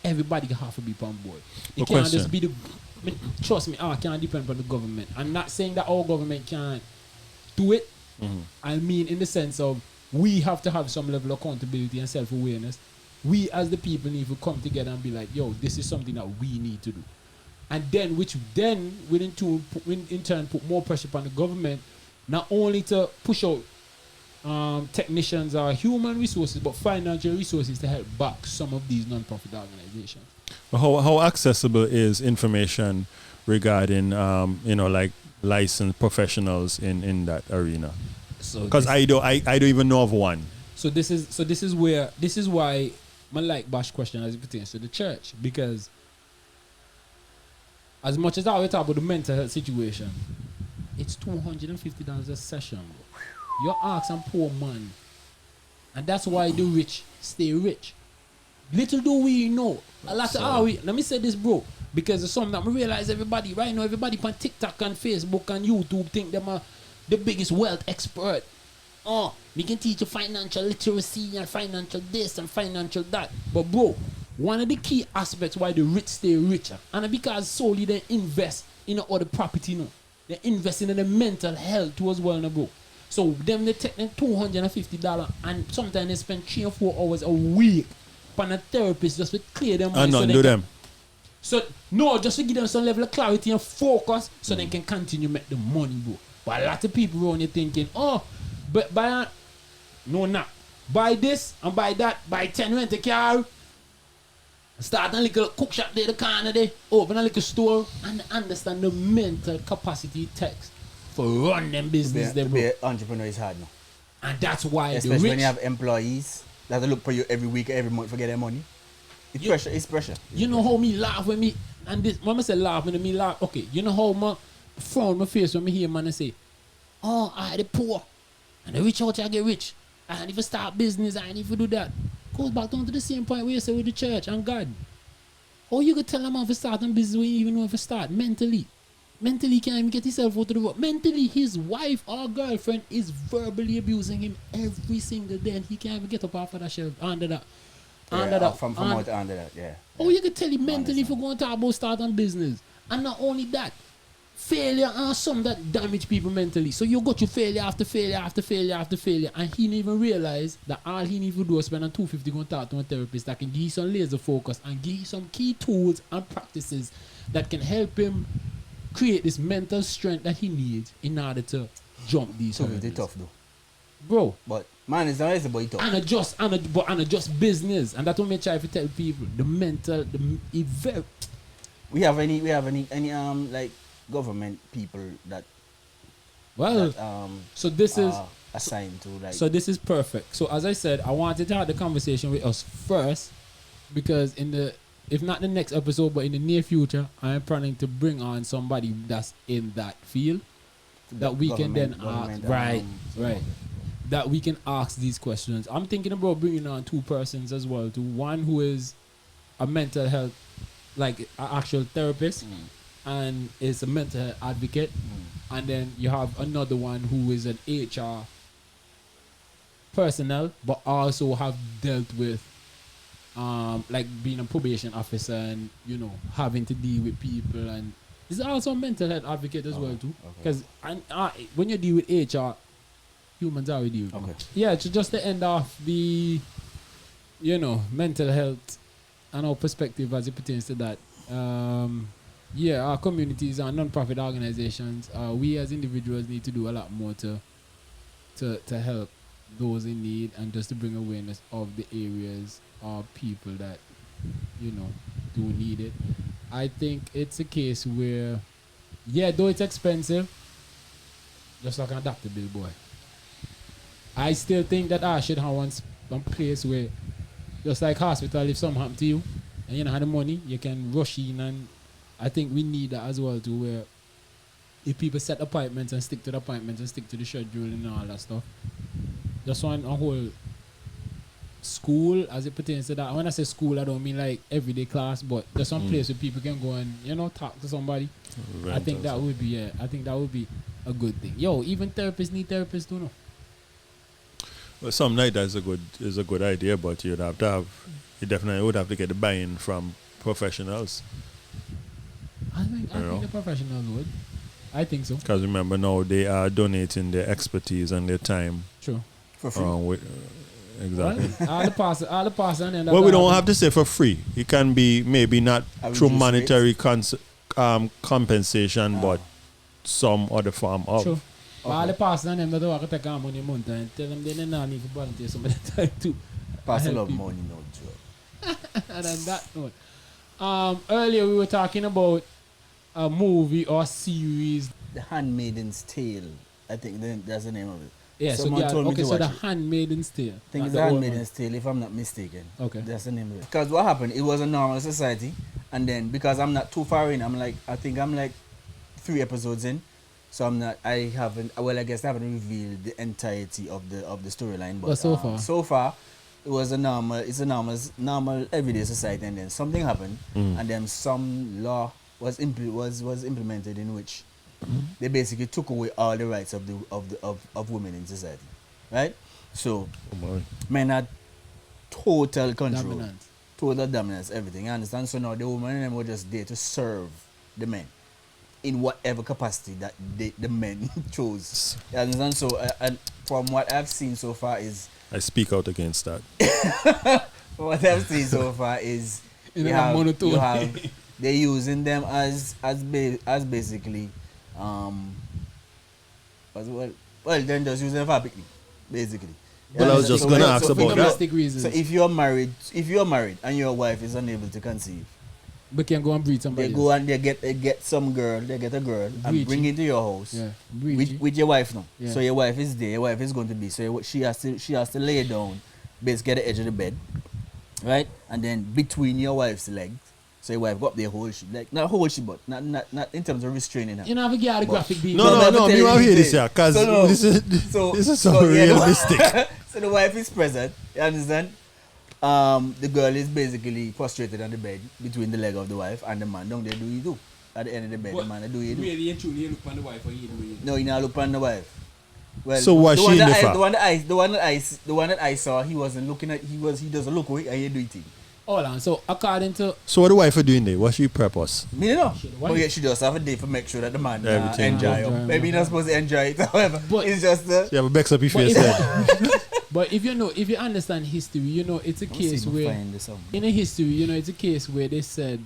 everybody have to be on board. It can't just be trust me, I can't depend on the government. I'm not saying that our government can't do it.
Mm-hmm.
I mean in the sense of we have to have some level of accountability and self-awareness. We as the people need to come together and be like, yo, this is something that we need to do. And then which then will in turn put more pressure upon the government, not only to push out technicians or human resources, but financial resources to help back some of these non-profit organizations.
How accessible is information regarding like licensed professionals in that arena? Because I don't even know of one.
So this is why I like Bash question as it pertains to the church, because as much as I always talk about the mental health situation, it's $250 a session, bro. You're asking poor man, and that's why the rich stay rich. Little do we know, a lot of let me say this, bro, because it's something that I realize everybody right now, everybody on TikTok and Facebook and YouTube think them are the biggest wealth expert. Oh, we can teach you financial literacy and financial this and financial that. But bro, one of the key aspects why the rich stay richer, and because solely they invest in other property, you know, they invest in the mental health too as well, bro. So them they take them $250 and sometimes they spend 3 or 4 hours a week on a therapist just to clear them mind.
And not do them.
So no, just to give them some level of clarity and focus so they can continue to make the money, bro. But a lot of people around here thinking, oh, but buy no not. Buy this and buy that, buy 10 rent a car. Start a little cook shop there, the corner there, open a little store, and understand the mental capacity it takes for run them business.
To be an entrepreneur is hard now.
And that's why
especially
the rich,
when you have employees that look for you every week, every month for get their money. It's pressure. It's pressure.
You know how me laugh when me, and this, mama say laugh when me laugh. Okay, you know how my frown my face when me hear man say, oh, I the poor, and the rich out here get rich. I need to start business, I need to do that. Goes back down to the same point where you say with the church and God. How you could tell a man to start a business when you even know if to start mentally? Mentally he can't even get himself out of the work. Mentally his wife or girlfriend is verbally abusing him every single day and he can't even get up off of that shelf under that.
From out under that, yeah.
Oh, you can tell him mentally if you're going to talk about starting business. And not only that, failure are some that damage people mentally. So you got your failure after failure after failure after failure, and he didn't even realize that all he need to do is spend on $250 going to talk to a therapist that can give you some laser focus and give you some key tools and practices that can help him create this mental strength that he needs in order to jump these hurdles.
It's tough though,
bro.
But man, it's not easy, but it's tough.
And adjust business, and that's what I try to tell people. The mental,
We have any like government people that
so this is
assigned to like.
So this is perfect. So as I said, I wanted to have the conversation with us first because if not the next episode, but in the near future, I am planning to bring on somebody that's in that field that we can then ask. Right. That we can ask these questions. I'm thinking about bringing on 2 persons as well. To one who is a mental health, like an actual therapist, and is a mental health advocate, and then you have another one who is an HR personnel, but also have dealt with like being a probation officer and having to deal with people, and is also a mental health advocate as well too. Because when you deal with HR, humans are with you. Yeah, so just to end off the mental health and our perspective as it pertains to that. Our communities and non-profit organizations, we as individuals need to do a lot more to help those in need and just to bring awareness of the areas of people that do need it. I think it's a case where, yeah, though it's expensive, just like an adaptable boy. I still think that I should have one place where, just like hospital, if something happen to you and you don't have the money, you can rush in, and I think we need that as well too, where if people set appointments and stick to the appointments and stick to the schedule and all that stuff. Just want a whole school as it pertains to that. When I say school, I don't mean like everyday class, but there's some place where people can go and talk to somebody. I think that would be a good thing. Yo, even therapists need therapists too, no?
Well, something like that is a good idea, but you definitely would have to get the buy-in from professionals.
I think the professionals would. I think so.
Because remember now they are donating their expertise and their time.
True.
For free.
Exactly.
Well, all the pass and then.
Well, we don't have to say for free. It can be maybe not through monetary compensation, but some other form of.
True. Okay. All the pass and them that don't have to take our money month and tell them they don't need to volunteer some of the time too.
Pass a lot of money, no joke.
And on that note, earlier we were talking about a movie or series.
The Handmaiden's Tale. I think that's the name of it.
Yeah,
Someone told me to
so
watch
The
it.
Handmaiden's Tale.
I think it's The Handmaiden's Tale, if I'm not mistaken.
Okay.
That's the name of it. Because what happened, it was a normal society, and then because I'm not too far in, I think I'm like 3 episodes in, so I guess I haven't revealed the entirety of the storyline. But so far, it's a normal everyday society, and then something happened, and then some law was implemented in which they basically took away all the rights of women in society, right? So men had total control, total dominance, everything. You understand? So now the women and them were just there to serve the men in whatever capacity that the men chose. You understand? So and from what I've seen so far is,
I speak out against that.
what I've seen so far is they're using them as basically then just use them for picnic, basically.
Well, I was just gonna ask about that.
Reasons.
So if you're married and your wife is unable to conceive,
they can go and breed somebody.
They go and they get a girl and bring it to your house.
Yeah.
With your wife now.
Yeah.
So your wife is there, your wife is going to be, so she has to lay down, basically at the edge of the bed, right? And then between your wife's legs. So your wife got up there hold she, like not hold she, but not in terms of restraining her.
You know, have a get the graphic beat.
No, we want to hear this here, because this is so realistic.
So the wife is present, you understand? The girl is basically prostrated on the bed between the leg of the wife and the man. Don't they do you do? At the end of the bed, the man do you do?
Really and truly, you look on the wife or you do it?
No, you not look on the wife. Well,
so was she in the fact?
The one that I saw, he wasn't looking at. He doesn't look away and he do it.
Hold on. So according to.
So what the wife doing there? What's she purpose?
Me no. But yeah, she just have a day for make sure that the man enjoy it. Maybe you're not supposed to enjoy it. However, but it's just.
You have a bex up your face head.
But if you understand history, it's a case where in a history, it's a case where they said.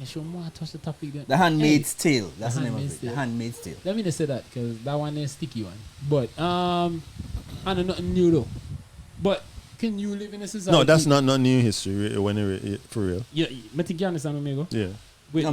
Show more touch the topic then.
The Handmaid's Tale. That's the name of it. The Handmaid's Tale.
Let me just say that because that one is a sticky one. But I know nothing new though. But can you live in a society?
No, that's not new history for real.
Yeah, I think you understand me, go.
Yeah.
I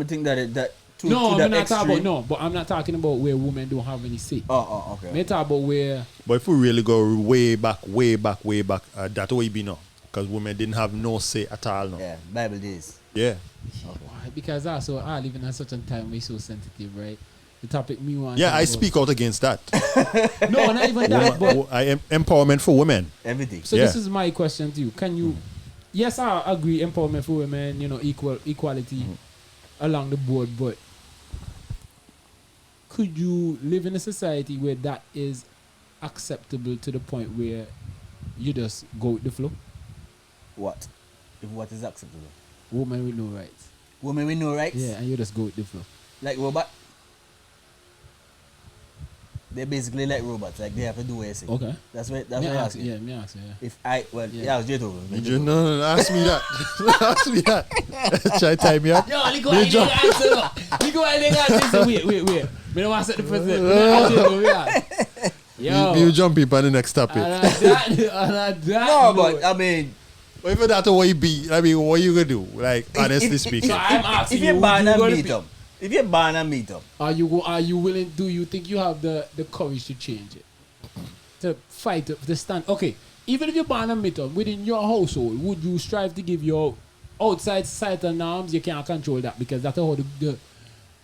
think that.
But I'm not talking about where women don't have any say.
Oh, okay.
I'm talking about where.
But if we really go way back, that's where you be now. Because women didn't have no say at all now.
Yeah, Bible days.
Yeah.
Okay.
Why? Because also I live in a certain time we're so sensitive, right? The topic me want.
Yeah, I speak out against that.
No, not even that. But
I am empowerment for women.
Everything.
So this is my question to you. Can you? Yes, I agree. Empowerment for women. Equality along the board. But could you live in a society where that is acceptable to the point where you just go with the flow?
What? If what is acceptable?
Women with no rights.
Women with no rights?
Yeah, and you just go with the flow.
Like robot? They're basically like robots. Like they have to do what you say.
Okay.
That's what I'm asking.
Yeah, me ask you. Yeah.
If I I was just over.
No, ask me that. Ask me that. Try to time me up.
Yo, you go ahead and answer. You go ahead and answer. Wait. Me don't want to set the president. Yo.
You jump in on the next topic.
No, but I mean,
But if that's what you be, I mean, what you gonna do? Like, honestly speaking.
So I'm asking
if
you,
you're born
would you
and
go
meet
to
up, if you're born and meet up,
Are you willing? Do you think you have the courage to change it? To fight, to stand. Okay, even if you're born and meet up within your household, would you strive to give your outside societal norms? You can't control that because that's how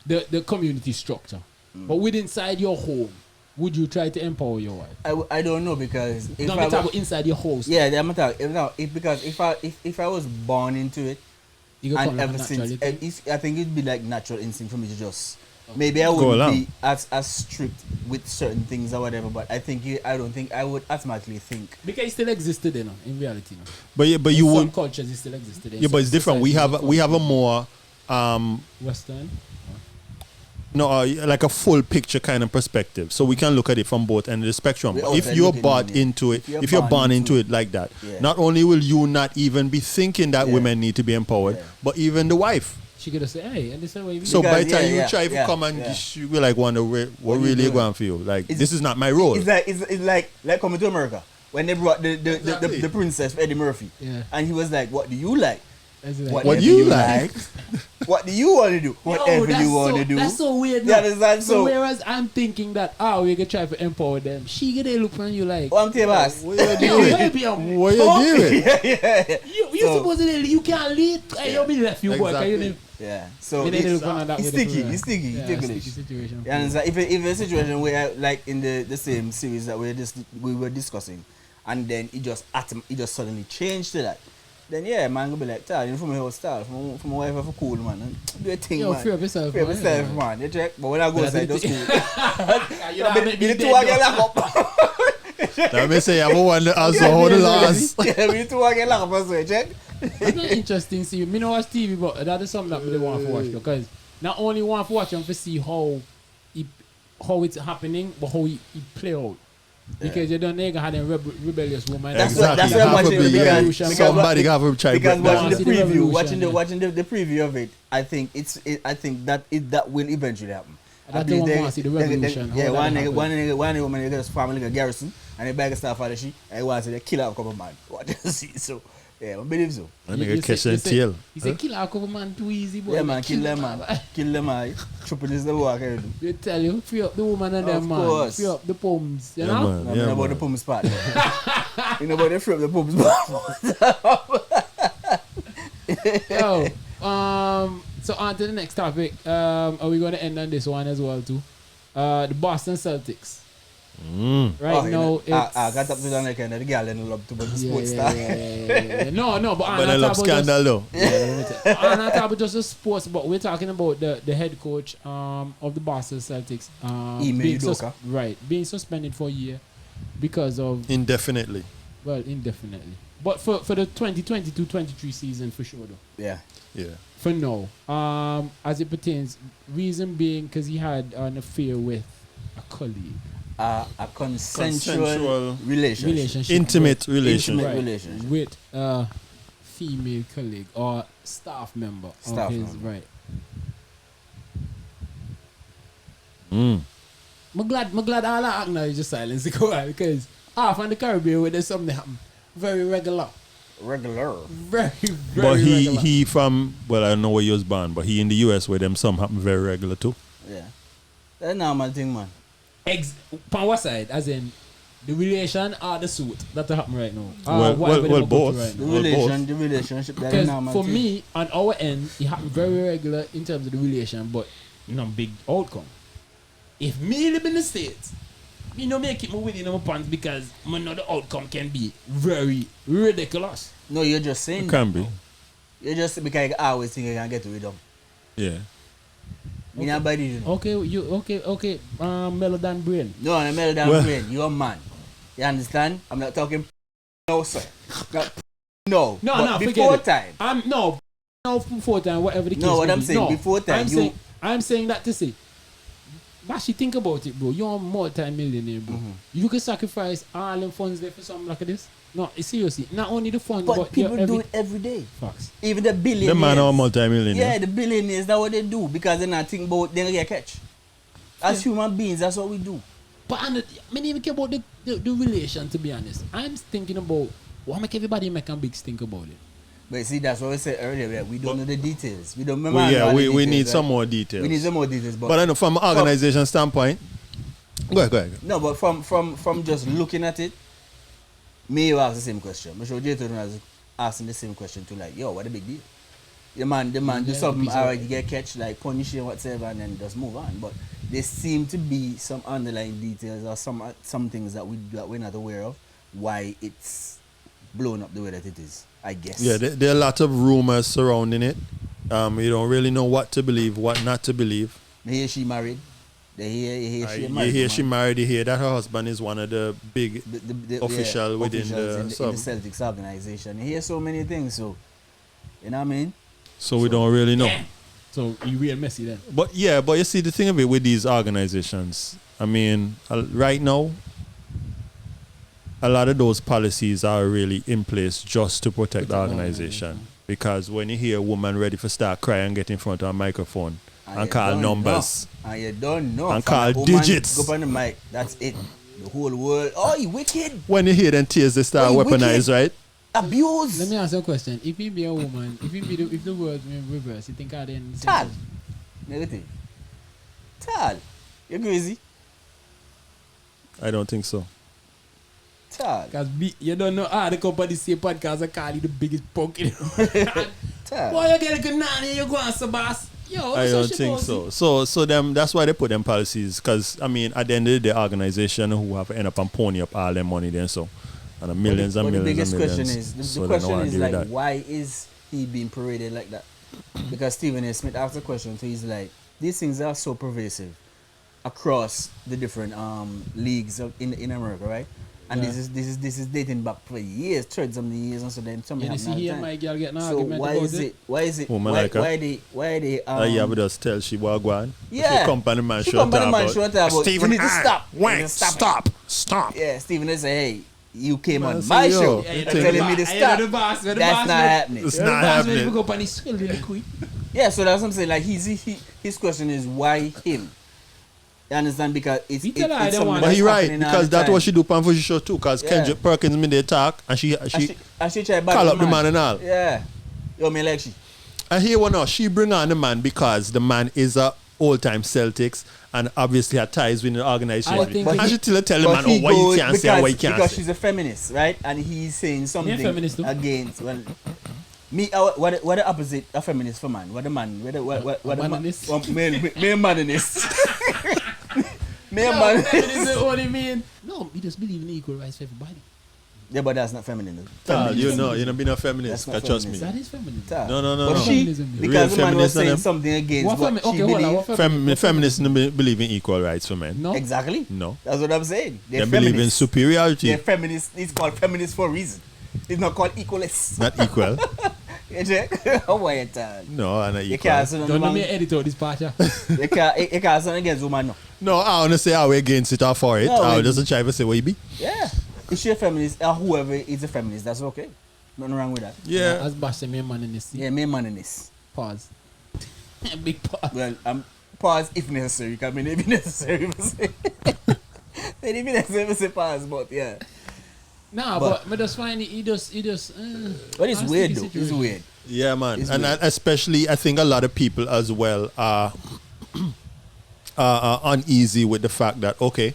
the community structure. But within inside your home, would you try to empower your wife?
I don't know because if
No,
I
I'm talking about inside your house.
yeah, I'm talking because if I was born into it
You go
and
call it
ever since
naturality.
I think it'd be like natural instinct for me to just maybe I
Go
wouldn't
along.
be as strict with certain things or whatever, but I don't think I would automatically think.
Because it still existed, you know, in reality. You know.
But yeah, but
In
you
some
would.
cultures, it still existed. In
Yeah, but it's
some
different. We
societies,
have a more
Western.
like a full picture kind of perspective, so we can look at it from both ends of the spectrum.
We
But
also
if you're
looking
bought
in it.
into it,
If
if
you're
you're born
born
into
into
it like that,
Yeah.
not only will you not even be thinking that
Yeah.
women need to be empowered,
Yeah.
but even the wife.
She could have said, "Hey," and this is what you
So
Because,
by the time you
yeah,
try to
yeah,
come and
yeah.
you be like, wonder what
What you
really
doing?
going for you? Like,
It's-
this is not my role.
It's like coming to America when they brought
Exactly.
the princess Eddie Murphy,
Yeah.
and he was like, "What do you like?
That's like,
What
Whatever
you like?
What do you want to do? Whatever
that's
you want to do."
That's so weird.
Yeah,
no?
that's
So
so.
whereas I'm thinking that, we can try to empower them, she get a look on you like,
Oh, I'm telling you, boss.
What you
yo,
doing?
baby,
What you doing?
yeah.
you
So-
supposedly you can't lead. Hey, you be left, you boy. Can you
Exactly.
live?
Yeah. So
Me need to
it's,
look on that
it's
with the
sticky.
floor.
It's sticky.
Yeah,
It's ticklish.
sticky situation.
Yeah, and if a situation where like in the same series that we were discussing, and then it just suddenly changed to that, then yeah, man gonna be like, you from my house, from my wife have a cool man, and do a thing,
Yo,
man.
free up yourself,
Free up
man.
yourself, man. You check, but when I go
But I
inside,
did
just
it-
cool.
You know, make me
The
dead,
two I get
though.
locked up.
Let me say, I want to answer all the laws.
Yeah, we two I get locked up as well. Check.
It's not interesting. See, me no watch TV, but that is something that me want to watch because not only want to watch them to see how it's happening, but how it play out. Because you don't nigga had a rebellious woman.
That's
Exactly.
what I'm
Have to
watching
be, yeah.
Revolution.
Somebody have to try to
Because
break
watching
down.
the
See the
preview,
revolution,
watching the preview of it, I think that will eventually happen.
That's
I
the
believe
one
they-
want to see the
they-
revolution,
Yeah,
how
one
that
nigga woman they just family like Garrison and they bag stuff out of she and he wants to say they kill out a couple man. What you see? So yeah, I believe so.
That nigga catch and tail.
He said, kill a couple man too easy, boy.
Yeah man, kill them man. Kill them man. Triple this the work I do.
You tell you, free up the woman and them,
Of
man.
course.
Free up the poems, you
Yeah,
know?
man.
No,
Yeah,
about the
man.
pump spot. You know about the free up the pump spot.
Yo, so on to the next topic. Are we going to end on this one as well too? The Boston Celtics. Right
you
now,
know,
it's...
I got up to the like and the girl in love to the sports
yeah,
star.
yeah. No, but I'm
But I
not
love
talking about
scandal though.
I'm not talking about just the sports, but we're talking about the head coach of the Boston Celtics.
Ime
being
Udoka.
being suspended for a year because of,
Indefinitely.
well, indefinitely. But for the 2022-23 season, for sure, though.
Yeah.
Yeah.
For now, as it pertains, reason being because he had an affair with a colleague.
A consensual
Consensual
relationship.
Intimate relationship.
Intimate relationship.
With a female colleague or staff member
Staff
of his,
member.
right.
Mm.
I'm glad all I acknowledge the silence because half in the Caribbean where there's something happen very regular.
Regular.
Very
But
regular.
he from, well, I don't know where he was born, but he in the US where them some happen very regular too.
Yeah. That's a normal thing, man.
On what side? As in the relation or the suit that happen right now?
Well,
whatever
well,
them go
both.
through right
The
now.
the relationship, that's a
Because
normal
for
thing.
me, on our end, it happened very regular in terms of the relation, but big outcome. If me live in the States, me no make it my winning in my pants because I know the outcome can be very ridiculous.
No, you're just saying
It
that.
can be.
You're just because you always think you can get rid of.
Yeah.
Me not body, you know.
Okay, Melodan Brain.
No, I'm a down
Well-
brain. You're a man. You understand? I'm not talking no, sir. No.
No,
but
no,
before
forget it.
time.
No, before time, whatever the case.
No, what
may
I'm
be.
saying,
No,
before time,
I'm saying that to say, Bashi, think about it, bro. You're a multi-millionaire, bro. You can sacrifice all them funds there for something like this. No, seriously. Not only the funds,
But
but
people
your
do it every day.
Facts.
Even the billionaires.
The man are multi-millionaire.
Yeah, the billionaires, that's what they do. Because they're not thinking about they're gonna get catch. As human beings, that's what we do.
But I don't even care about the relation, to be honest. I'm thinking about Why make everybody make a big stink about it?
But see, that's what I said earlier. That we don't know the details. We don't remember.
Well, yeah,
all the
we
details,
need
right?
some more details.
We need some more details.
But I know from an organization standpoint. Go ahead.
No, but from just looking at it, me you ask the same question. I'm sure J2 was asking the same question too. Like, yo, what the big deal? The man do something alright, you get catch, like punish you whatever, and then just move on. But there seem to be some underlying details or some things that we're not aware of why it's blown up the way that it is. I guess.
Yeah, there are a lot of rumors surrounding it. You don't really know what to believe, what not to believe.
I hear she married. She
You
married.
hear she married. You hear that her husband is one of the big official within
officials
the
in the Celtics organization. You hear so many things, so you know what I mean.
So we don't really know.
So you real messy then.
But you see the thing of it with these organizations. I mean, right now, a lot of those policies are really in place just to protect the organization. Because when you hear a woman ready for start crying, get in front of a microphone and call numbers.
And you don't know.
And call digits.
Go on the mic. That's it. The whole world. Oh, you wicked.
When you hear them tears, they start weaponized, right?
Abuse.
Let me ask you a question. If you be a woman, if the world in reverse, you think I'd end the same
Tal.
person?
Negative. Tal. You're crazy.
I don't think so.
Tal.
Because you don't know how the company say podcast I call you the biggest punk in the world.
Tal.
Boy, you get a good nanny, you go on some boss. Yo,
I don't think so. So them that's why they put them policies. Because I mean, at the end of the day, organization who have to end up and pony up all their money then so. And millions and millions.
The biggest
and millions.
question is
So
the
they don't
question
wanna
is
deal with
like
that.
why is he being paraded like that? Because Stephen A. Smith asked a question, so he's like, these things are so pervasive across the different leagues in America, right? And
Yeah.
this is dating back for years, thirds of the years, and so then something
You
happened.
see here,
all the
my
time.
girl getting an
So
argument
why
about
is
it.
it?
Woman
Why
like her.
why are they
Yeah, but just tell she what go on.
Yeah.
She company man
She
shut
company man
about.
shut about.
Stephen,
You need to stop. You need
Wait,
to
stop.
Yeah, Stephen A. say, hey, you came
Man,
on
say,
my
yo,
show
you
and
think-
telling me to stop.
The boss, the
That's
boss,
not happening.
It's not happening.
Go up and he swell really quick.
Yeah, so that's what I'm saying. Like his question is why him? You understand? Because it's
He tell her I
it's
don't
something
want-
But
that's
he right
happening all
because
the
that's
time.
what she do pan for show too. Because
Yeah.
Kendrick Perkins made the talk and she
And she try to
call up the man and all.
Yeah. Yo, me like she.
And here one now, she bring on the man because the man is a old-time Celtics and obviously had ties with the organization.
I think
And
he-
she tell the man,
he
why you
goes
can't say and why you can't
because
say.
she's a feminist, right? And he's saying something
feminist too.
against me. What the opposite of feminist for man? What the man? What the
manliness?
Me a manliness. Me a
No,
man.
feminism is only mean. No, we just believe in equal rights for everybody.
Yeah, but that's not feminine.
You know, you know, being a feminist.
That's not
Trust me.
feminism.
That is feminism.
No.
But she,
Feminism.
because the
Real
man was
feminist and
saying
them.
something against
What
what
femi-
she
okay, hold on.
believes.
What feminism?
Feminists don't believe in equal rights for men.
No.
Exactly.
No.
That's what I'm saying.
They
They're
believe in
feminists.
superiority,
They're feminists. It's called feminist for a reason. It's not called equalist.
not equal.
You check? How are you talking?
No, and not
You
equal.
can't say
Don't let
nothing
me edit out this part, yeah.
you can't say against woman, no.
No, I want to say are we against it or for it.
No,
I
we-
just try to say what you be.
Yeah. If she a feminist, or whoever is a feminist, that's okay. Nothing wrong with that.
Yeah.
As Bash say, me man in this.
Yeah, me man in this.
Pause. Big pause.
Well, pause if necessary. Because I mean, if necessary, we say. Then if necessary, we say pause, but yeah.
Nah, but me just find it, he just.
But it's
I
weird
think
though. It's weird.
Yeah, man.
It's
And
weird.
especially, I think a lot of people as well are uneasy with the fact that, okay,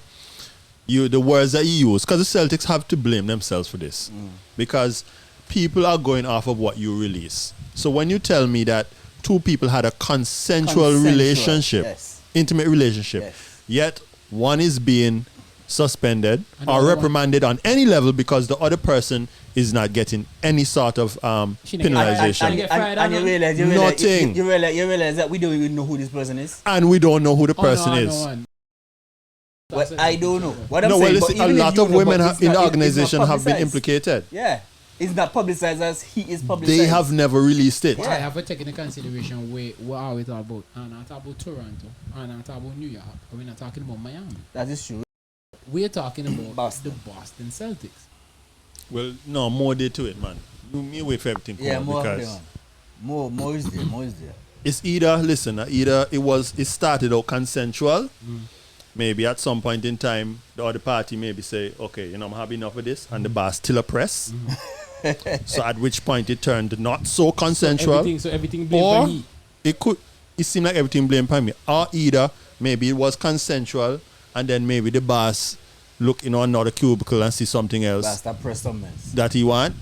the words that you use, because the Celtics have to blame themselves for this. Because people are going off of what you release. So when you tell me that two people had a consensual relationship,
Yes.
intimate relationship,
Yes.
yet one is being suspended
And
or
the other one-
reprimanded on any level because the other person is not getting any sort of
She didn't get-
penalization.
and- get fired
And you
on
realize,
Nothing.
you realize that we don't even know who this person is.
And we don't know who the
Oh, no,
person
I know
is.
one.
Well,
That's
I
it.
don't know. What I'm
No,
saying,
well,
but
listen, a
even if
lot
you
of
know,
women
but
in
it's
the
not- it's not
organization have been
publicized.
implicated.
Yeah. It's not publicized as he is publicized.
They have never released it.
But I have to take into consideration what are we talking about? I'm not talking about Toronto. I'm not talking about New York. We're not talking about Miami.
That is true.
We're talking about
Boston.
the Boston Celtics.
Well, no, more day to it, man. You wait for everything to
Yeah,
come
more
because
more is there. More is there.
it's either it started out consensual. Maybe at some point in time, the other party maybe say, okay, I'm having enough of this, and the boss still oppress. So at which point it turned not so consensual.
So everything blamed
Or
on he.
it seemed like everything blamed by me. Or either maybe it was consensual and then maybe the boss look in another cubicle and see something else
That's that press some mess.
that he want.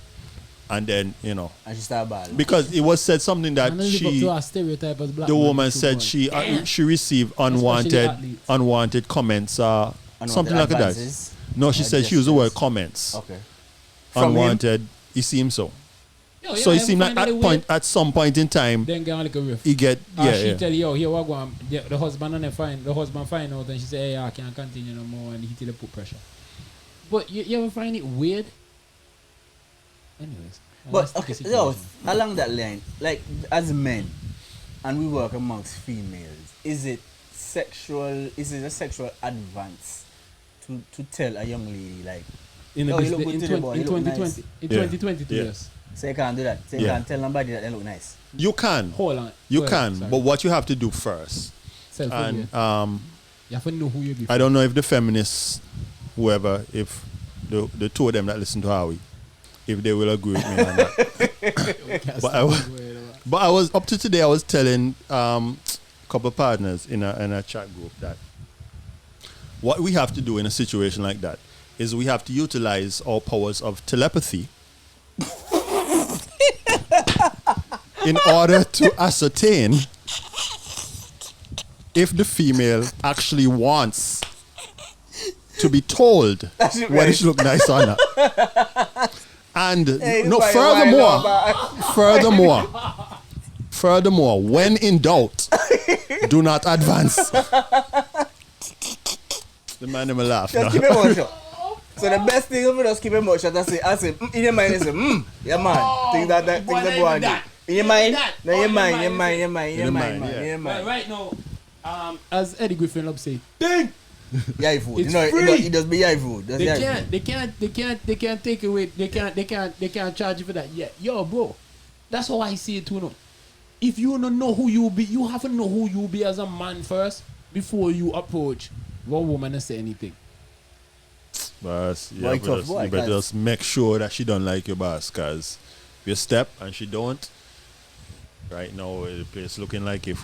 And then,
And she started bad.
because it was said something that
And then live up to our stereotype as black
the
man
woman
to
said
one.
she received
Especially athletes.
unwanted comments, something like that.
advances.
No, she said she used the word comments.
Okay. From him?
Unwanted. It seems so.
Yo,
So
yeah,
it seemed like at some point in time
Then get on like a riff.
he get
She tell you, yo, here what go on. The husband and the husband find out and she say, hey, I can't continue no more, and he tell her put pressure. But you ever find it weird? Anyways.
But
that's the
okay, yo,
situation.
along that line, like as men, and we work amongst females, is it a sexual advance to tell a young lady like,
in the
yo, you
business-
look good
in
today, boy, you look
2020,
nice.
in
Yeah.
2022,
Yeah.
yes.
So you can't do that. So you
Yeah.
can't tell nobody that they look nice.
you can.
Hold on.
You
Go ahead,
can.
sorry.
But what you have to do first.
Self-aware.
And
You have to know who you be.
I don't know if the feminists, whoever, if the two of them that listen to Howie, if they will agree with me on that. But I was up to today. I was telling a couple of partners in a chat group that what we have to do in a situation like that is we have to utilize our powers of telepathy in order to ascertain if the female actually wants to be told whether she look nice or not. And
Hey,
no,
this why you wind
furthermore, when in doubt, do not advance. The man never laugh.
Just
No.
keep it motion. So the best thing for us keep it motion. I say, in your mind, you say, yeah man, things that things that go on. In your mind, no, in your mind, in your mind, in your mind,
yeah.
in your mind.
Right now, as Eddie Griffin love say, ding.
Yeah, food.
It's
You know,
free.
it does be yeah food.
They can't take away. They can't charge you for that yet. Yo, bro, that's how I see it too. No, if you don't know who you be, you have to know who you be as a man first before you approach one woman and say anything.
Boss,
Boy, tough boy,
you better
cause-
just make sure that she don't like your boss, cause if you step and she don't, right now the place looking like if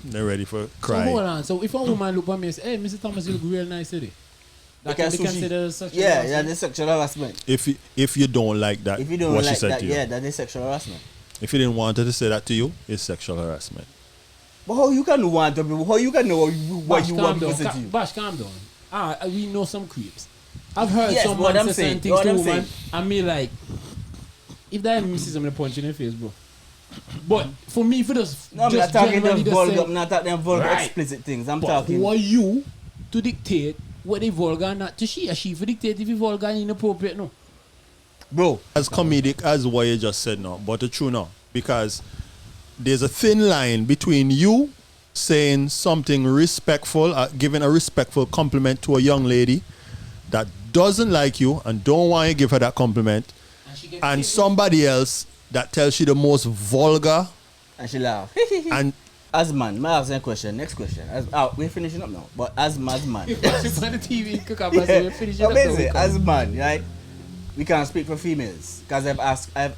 they're ready for
So
cry.
hold on. So if a woman look at me and say, "Hey, Mr. Thomas, you look real nice today," that
Because
can be
sushi-
considered sexual
Yeah,
harassment.
the sexual harassment.
If you don't like that,
If you don't
what she
like
said
that,
to you.
yeah, that is sexual harassment.
If you didn't want her to say that to you, it's sexual harassment.
But how you can want to be? How you can know what
Bash,
you
calm
want
down.
to say to you?
Bash, calm down. We know some creeps. I've heard
Yes,
some
but
man
I'm
say
saying-
certain things
what
to
I'm
woman,
saying-
and me like, if that misses I'm gonna punch you in the face, bro. But for me, for just
No, I'm not talking
generally
the
just
vulgar.
say,
I'm not talking the vulgar
Right.
explicit things. I'm
but
talking.
who are you to dictate what they vulgar and not to she? Or she for dictate if you vulgar and inappropriate, no.
Bro,
As comedic as what you just said now, but the true now, because there's a thin line between you saying something respectful, giving a respectful compliment to a young lady that doesn't like you and don't want you to give her that compliment, and somebody else that tells you the most vulgar
and she laugh.
and
As man, may I ask you a question? Next question. We're finishing up now. But as man,
If she's on the TV, cook up, we're finishing up.
amazing. As man, right? We can't speak for females because I've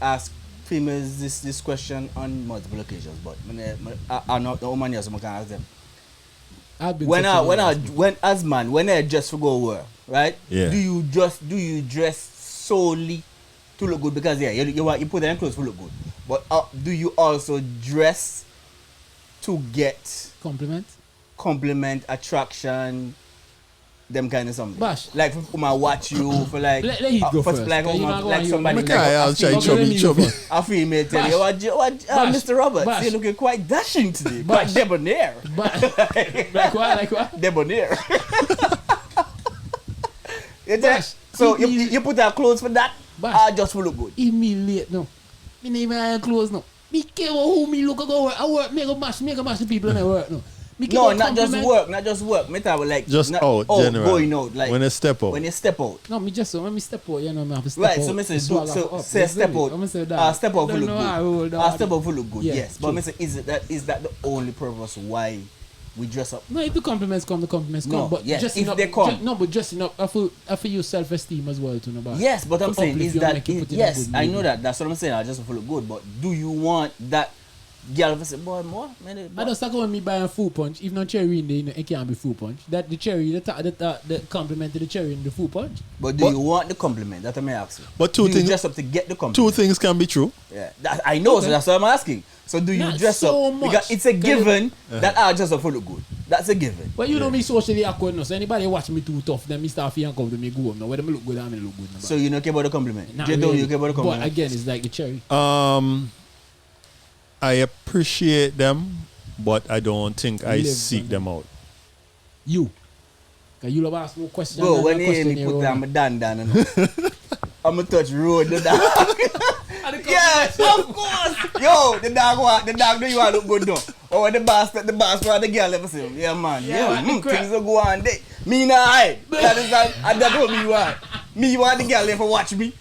asked females this question on multiple occasions. But I know the woman here, so I can ask them. When I dress for go work, right?
Yeah.
Do you dress solely to look good? Because yeah, you put on clothes to look good. But do you also dress to get compliment, attraction, them kind of something?
Bash.
Like for watch you for like
Let he go
for
first,
like
cause you not
like
going
somebody
you-
like
I'll try
Okay, let me go
chubby.
first.
a female tell you what
Bash.
Mr. Roberts,
Bash.
you're looking quite dashing today,
Bash.
quite debonair.
Like what?
Debonair.
Bash.
So you put our clothes for that,
Bash.
just for look good.
Immediate no. Me name my clothes no. Be careful who me look at go work. I work make a mash the people in I work no. Me keep
No,
on
not just
compliment-
work, not just work. Me talk about like
Just
not,
out, general.
going out, like
When you step out.
when you step out.
No, me just so when me step out, you know, me have to step
Right,
out.
so me say,
swallow
so
up.
say
Yes,
step
really.
out.
I'ma say that.
Step out for
Don't
look
know how I roll
good.
down.
Step out for look good,
Yeah,
yes. But
true.
me say, is that the only purpose why we dress up.
No, if the compliments come, the compliments
No,
come. But
yes,
dressing
if
up,
they come.
no, but dressing up, I feel you self-esteem as well, too. No, but
Yes, but I'm
to
saying
uplift
is
you and
that
make you put in a
yes,
good
I
mood.
know that. That's what I'm saying. I just feel good. But do you want that girl to say, boy, more? Man,
I just talk about me buying fruit punch. If no cherry in there, it can't be fruit punch. That the cherry, the compliment to the cherry in the fruit punch.
But do you want the compliment? That's what I ask you.
But
do you dress up to get the
two
compliment?
things can be true.
Yeah, I know.
Okay.
So that's what I'm asking. So do you
Not
dress
so
up?
much.
Because it's a given that I dress up for look good. That's a given.
But you know me socially awkward, no. So anybody watch me too tough, then me start feeling come to me go home. No, whether me look good or me look good. No,
So you don't care about the compliment.
not
You don't
really.
care about the compliment.
But again, it's like the cherry.
I appreciate them, but I don't think I
Live
seek
on
them out.
You. Cause you love ask no question.
Bro,
and
when
no
you hear
question
me
here,
put
Ronan.
down, I'm I'm gonna touch road, the dog. Yes, of course. Yo, the dog do you want to look good though? Or the boss for the girl ever say, yeah man,
Yeah, the crap.
things will go on day. Me nah hide. That's what me want. Me want the girl there for watch me.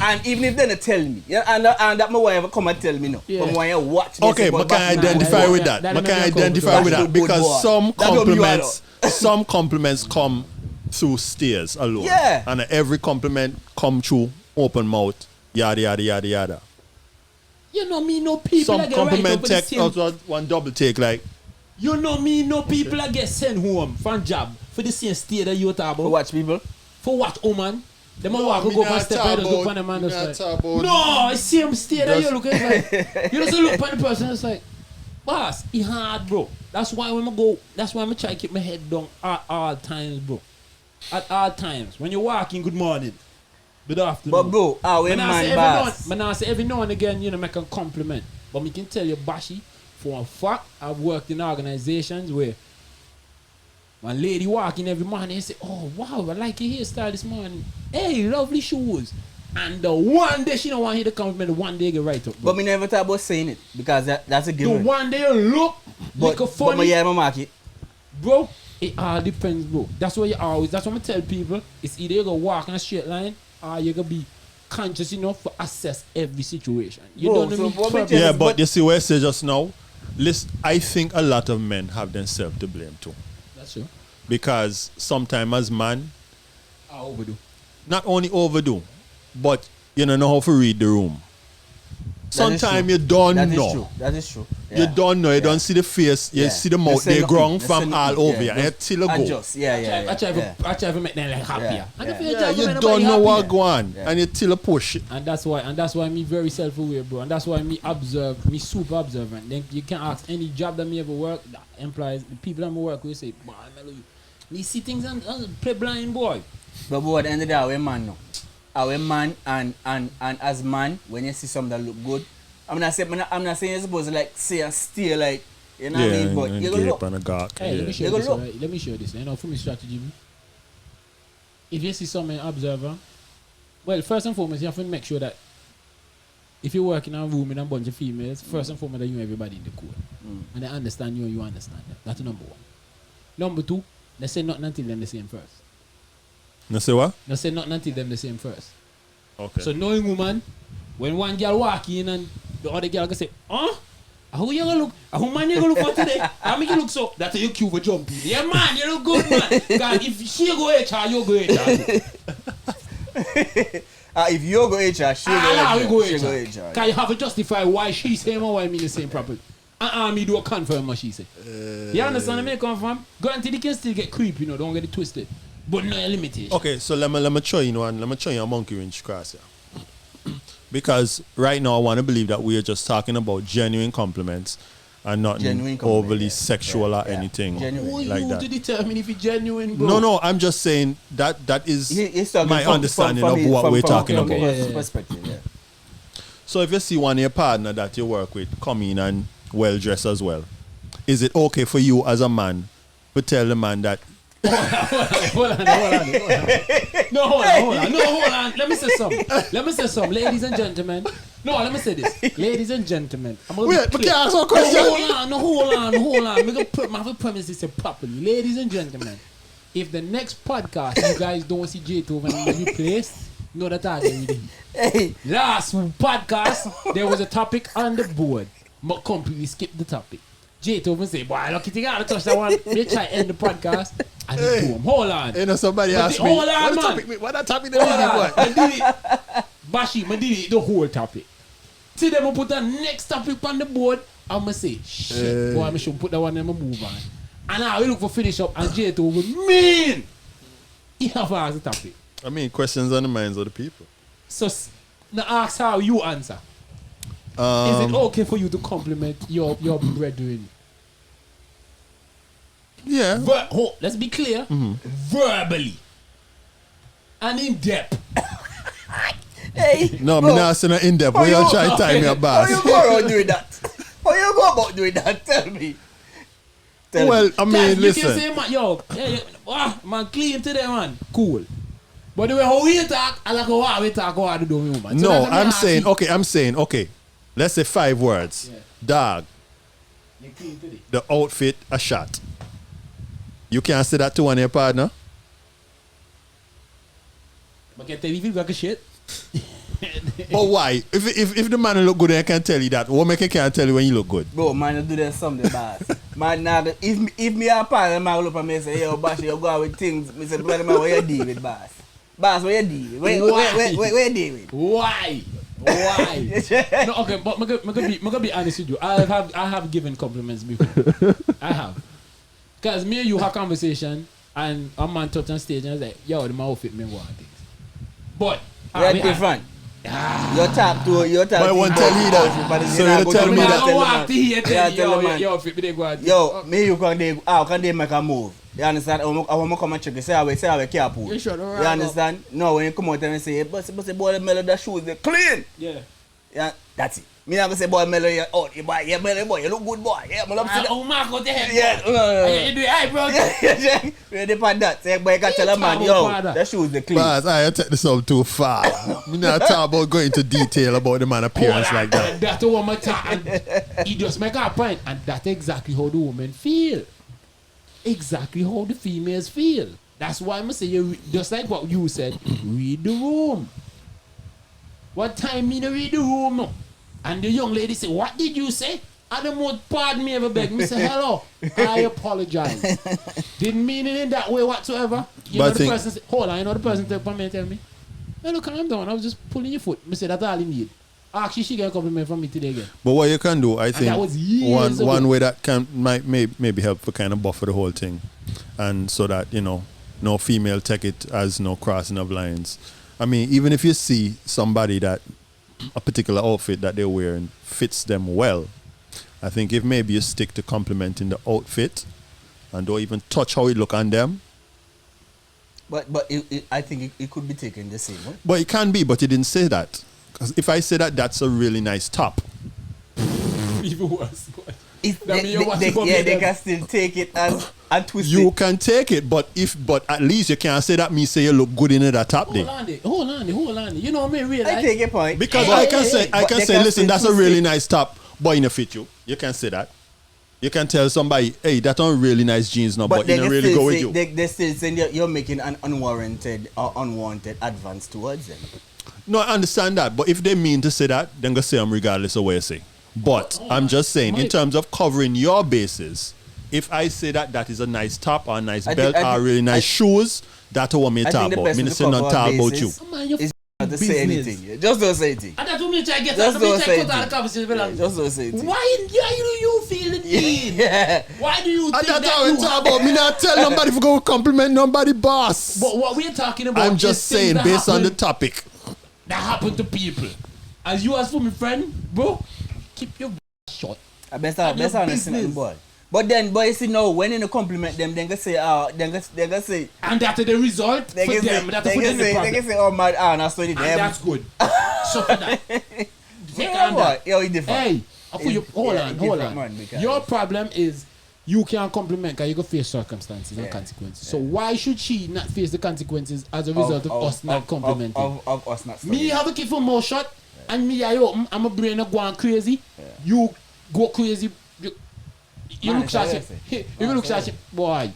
And even if they don't tell me, yeah, and that my wife come and tell me no.
Yeah.
But when you watch me,
Okay,
say,
but
but
can I
back now,
identify
that-
with
that-
that?
that
But can I
make me
identify with
That's
that?
the good
Because
boy.
some
That's what me want.
some compliments come through stairs alone.
Yeah.
And every compliment come through open mouth, yada yada yada yada.
You know me, no people
Some
that get right
compliment
up for the
take
same.
also one double take like
You know me, no people that get sent home from job for the same state that you talk
for
about.
watch people.
For what, woman? Them a
No,
walk
me
go
not
and step
talk
out, look
about-
on the man
me
just
not
like,
talk about-
no, it's same state that you
Just-
look at like, you just look on the person it's like, boss, he hard, bro. That's why when I go, that's why I try to keep my head down at all times, bro. At all times. When you're walking, good morning. Good afternoon.
But bro, we man boss.
But now I say every now and again, you know, make a compliment. But me can tell you, Bashi, for a fact, I've worked in organizations where one lady walking every morning and say, oh wow, I like your hairstyle this morning. Hey, lovely shoes. And the one day she don't want to hear the compliment, the one day get right up. Bro.
But me never thought about saying it because that's a
The
given.
one day you look like a
But
funny,
my yeah, my market.
bro. It all depends, bro. That's what that's what I tell people. It's either you go walk in a straight line or you gonna be conscious enough to assess every situation. You
Bro,
don't
so
know
what
me.
we just-
yeah,
but-
but you see what I say just now? Listen, I think a lot of men have themselves to blame too.
That's true.
Because sometimes as man,
I overdo.
not only overdo, but you don't know how to read the room.
That is
Sometimes
true.
you don't
That is
know.
true. That is true.
You don't know. You don't see the face. You
Yeah.
see the
You
mouth.
say
They
nothing.
ground
You say
from all
nothing.
over
Yeah.
you. And you still a go.
Adjust. Yeah.
I try to make them like happier.
Yeah.
And if
Yeah.
you
Yeah,
try to
you
make
don't
nobody
know
happy,
what go on.
Yeah.
And you still a push.
And that's why me very self-aware, bro. And that's why me super observant. Then you can ask any job that me ever work, that implies the people that me work with say, boy, me see things and play blind boy.
But boy, at the end of the day, our man no. Our man and as man, when you see something that look good, I'm not saying you're supposed to like say and stay like, you know what I mean? But you go look.
and a gawk.
Hey, let me
Yeah.
show
You
you
go
this,
look.
right? Let me show you this. You know, for me strategy, if you see something observer, well, first and foremost, you have to make sure that if you work in a room with a bunch of females, first and foremost, that you know everybody in the code. And they understand you and you understand them. That's number one. Number two, they say nothing until them the same first.
You say what?
They say nothing until them the same first.
Okay.
So knowing woman, when one girl walk in and the other girl can say, huh? Who you gonna look? Who man you gonna look for today? I make you look so. That's you cue for jumping. Yeah man, you look good man. God, if she go HR, you go HR.
If you go HR, she
we
go
go
HR. She go
HR.
HR.
Can you have to justify why she say and why me the same properly? Me do a confirm what she say. You understand where I come from? Granted, you can still get creepy, you know, don't get it twisted. But no limitation.
Okay, so let me show you one. Let me show you a monkey wrench cross here. Because right now I want to believe that we are just talking about genuine compliments and not
Genuine compliment,
overly
yeah.
sexual or
Yeah.
anything
Genuine.
Who
like
you
that.
to determine if it's genuine, bro?
No, I'm just saying that is
He's talking
my
from-
understanding
from
of
his-
what
from-
we're
from-
talking
from
about.
his
Yeah.
perspective, yeah.
So if you see one of your partner that you work with come in and well dressed as well, is it okay for you as a man to tell the man that
Hold on. No, hold on. Let me say something. Ladies and gentlemen. No, let me say this. Ladies and gentlemen. I'm gonna
wait,
be
but
clear.
can I ask a question?
Hold on. I'm gonna premise this properly. Ladies and gentlemen, if the next podcast you guys don't see J-Toven in the place, know that I already.
Hey,
Last podcast, there was a topic on the board. But completely skipped the topic. Jay told me say, boy, lucky thing I touch that one. They try to end the podcast. I just boom. Hold on.
You know, somebody asked me,
hold on,
what that topic they really boy?
I did it. Bashi, I did it the whole topic. See them put the next topic on the board. I'ma say, shit, boy, I should put that one and move on. And now we look for finish up and Jay told me, man, you have to ask the topic.
I mean, questions on the minds of the people.
So now ask how you answer. Is it okay for you to compliment your brethren?
Yeah.
Let's be clear. Verbally. And in depth.
Hey,
No, I'm not saying in depth. We all try to time your
how
boss.
you go around doing that? How you go about doing that? Tell me.
Well, I mean,
Guys,
listen.
you can say, man, yo, man, clean today, man. Cool. But the way how we talk, I like how we talk, how to do me, man.
No, I'm saying, okay. Let's say 5 words.
Yeah.
Dog.
You clean today.
The outfit, a shot. You can't say that to one of your partner.
But can tell you if you got a shit.
But why? If the man look good, I can tell you that. What make I can't tell you when you look good?
Bro, man, you do that something, boss. Man, now, if me a partner, man, look at me and say, yo, boss, you go out with things. Me say, brother, man, what you deal with, boss? Boss, what you deal with? Where you deal with?
Why? No, okay, but I'm gonna be honest with you. I have given compliments before. I have. Because me and you have conversation and a man touch on stage and I was like, yo, my outfit me want things. But
You're different. Your talk to
But I won't tell you that. So you tell me that.
Yo, fit me they go out.
Yo, me you can they make a move? You understand? I want to come and check you. Say how we can't pull.
You sure,
You understand? No, when you come out and say, but boy, Melo, that shoes they clean. Yeah, that's it. Me not gonna say, boy, Melo, you're out. Yeah, Melo, boy, you look good, boy. Yeah, Melo,
oh, Mark, what the hell?
Yeah,
you do it, hey, bro.
yeah. Ready for that? Say, boy, you can tell a man, yo, that shoes they clean.
But I take this up too far. Me not talk about going into detail about the man appearance like that.
That's the woman talk. He just make a point, and that's exactly how the women feel. Exactly how the females feel. That's why I'm saying, just like what you said, read the room. What time me to read the room no? And the young lady say, what did you say? I don't want pardon me ever beg. Me say, hello, I apologize. Didn't mean it in that way whatsoever. You know the person say, hold on, you know the person take me and tell me, hey, look, calm down. I was just pulling your foot. Me say, that's all you need. Actually, she get a compliment from me today again.
But what you can do, I think,
one
one way that can maybe help to kind of buffer the whole thing, and so that no female take it as no crossing of lines. I mean, even if you see somebody that a particular outfit that they're wearing fits them well, I think if maybe you stick to complimenting the outfit and don't even touch how it look on them.
But I think it could be taken the same way.
But it can be, but you didn't say that. Because if I say that, that's a really nice top.
Even worse.
They can still take it as and twist
you
it.
can take it, but at least you can't say that me say you look good in that top day.
Hold on. You know me realize.
I take your point.
Because I can say, listen, that's a really nice top, but it don't fit you. You can say that. You can tell somebody, hey, that on really nice jeans now, but it don't really go with you.
They still say you're making an unwarranted or unwanted advance towards them.
No, I understand that, but if they mean to say that, then go say them regardless of what you say. But I'm just saying, in terms of covering your bases, if I say that is a nice top or a nice belt or really nice shoes, that's what me talk about. Me say not talk about you.
It's not to say anything. Just don't say anything.
And that's what me try to get
Just don't say anything.
Just
don't say anything.
Why do you feel the need?
Yeah.
Why do you think
that's
that
how we talk about. Me not tell nobody to go compliment nobody, boss.
But what we're talking about,
I'm just saying based on the topic.
That happen to people. As you ask for me, friend, bro, keep your short.
I best understand, boy. But then, boy, you see now, when you compliment them, then they say, they go say,
and that's the result for them. That's for them the problem.
They say, oh my, that's what it is.
And that's good. So for that, take on that.
Yo, it's different.
Hey, hold on. Man, your problem is you can't compliment because you go face circumstances and consequences. So why should she not face the consequences as a result of us not complimenting?
Of us not.
Me have a kid for more shot, and me I open, I'm a brain going crazy. Yeah. You go crazy. You look at you look at boy.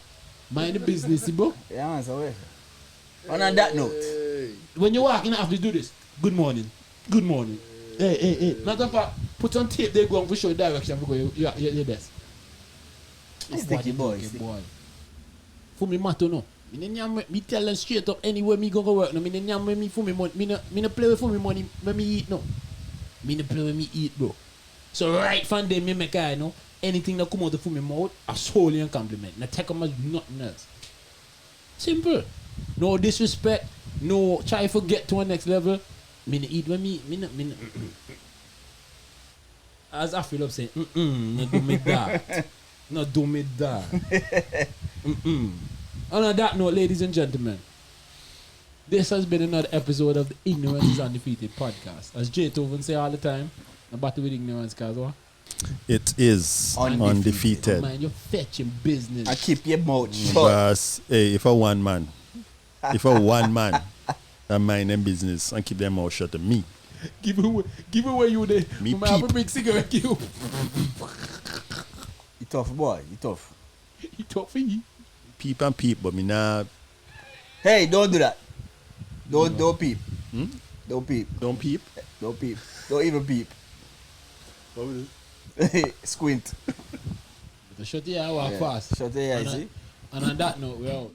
Mind the business, bro.
Yeah, so way. On that note,
when you walk in, you have to do this. Good morning. Hey. Matter of fact, put on tape. They go on for show direction because you're desk.
Sticky boy.
For me matter no. Me tell them straight up anywhere me go work. No, me nyam me for me money. Me no play with for me money when me eat no. Me no play with me eat, bro. So right from there me make I know anything that come out of me mouth a solely a compliment. Now take them as nothing else. Simple. No disrespect. No try to get to a next level. Me no eat when me no. As I feel up saying, no do me that. No do me that. And on that note, ladies and gentlemen, this has been another episode of the Ignorance is Undefeated podcast. As Jay Toven say all the time, no battle with ignorance, cause what?
It is undefeated.
Man, you're fetching business.
I keep your mouth shut.
Because, hey, if a one man that mind them business and keep them mouth shut to me.
Give away you there.
Me
I have a big cigarette you.
You tough boy, you tough.
You tough for you.
Peep and peep, but me nah.
Hey, don't do that. Don't peep. Don't peep.
Don't peep.
Don't peep. Don't even peep. Squint.
Shut your eye, walk fast.
Shut your eye, see?
And on that note, we're out.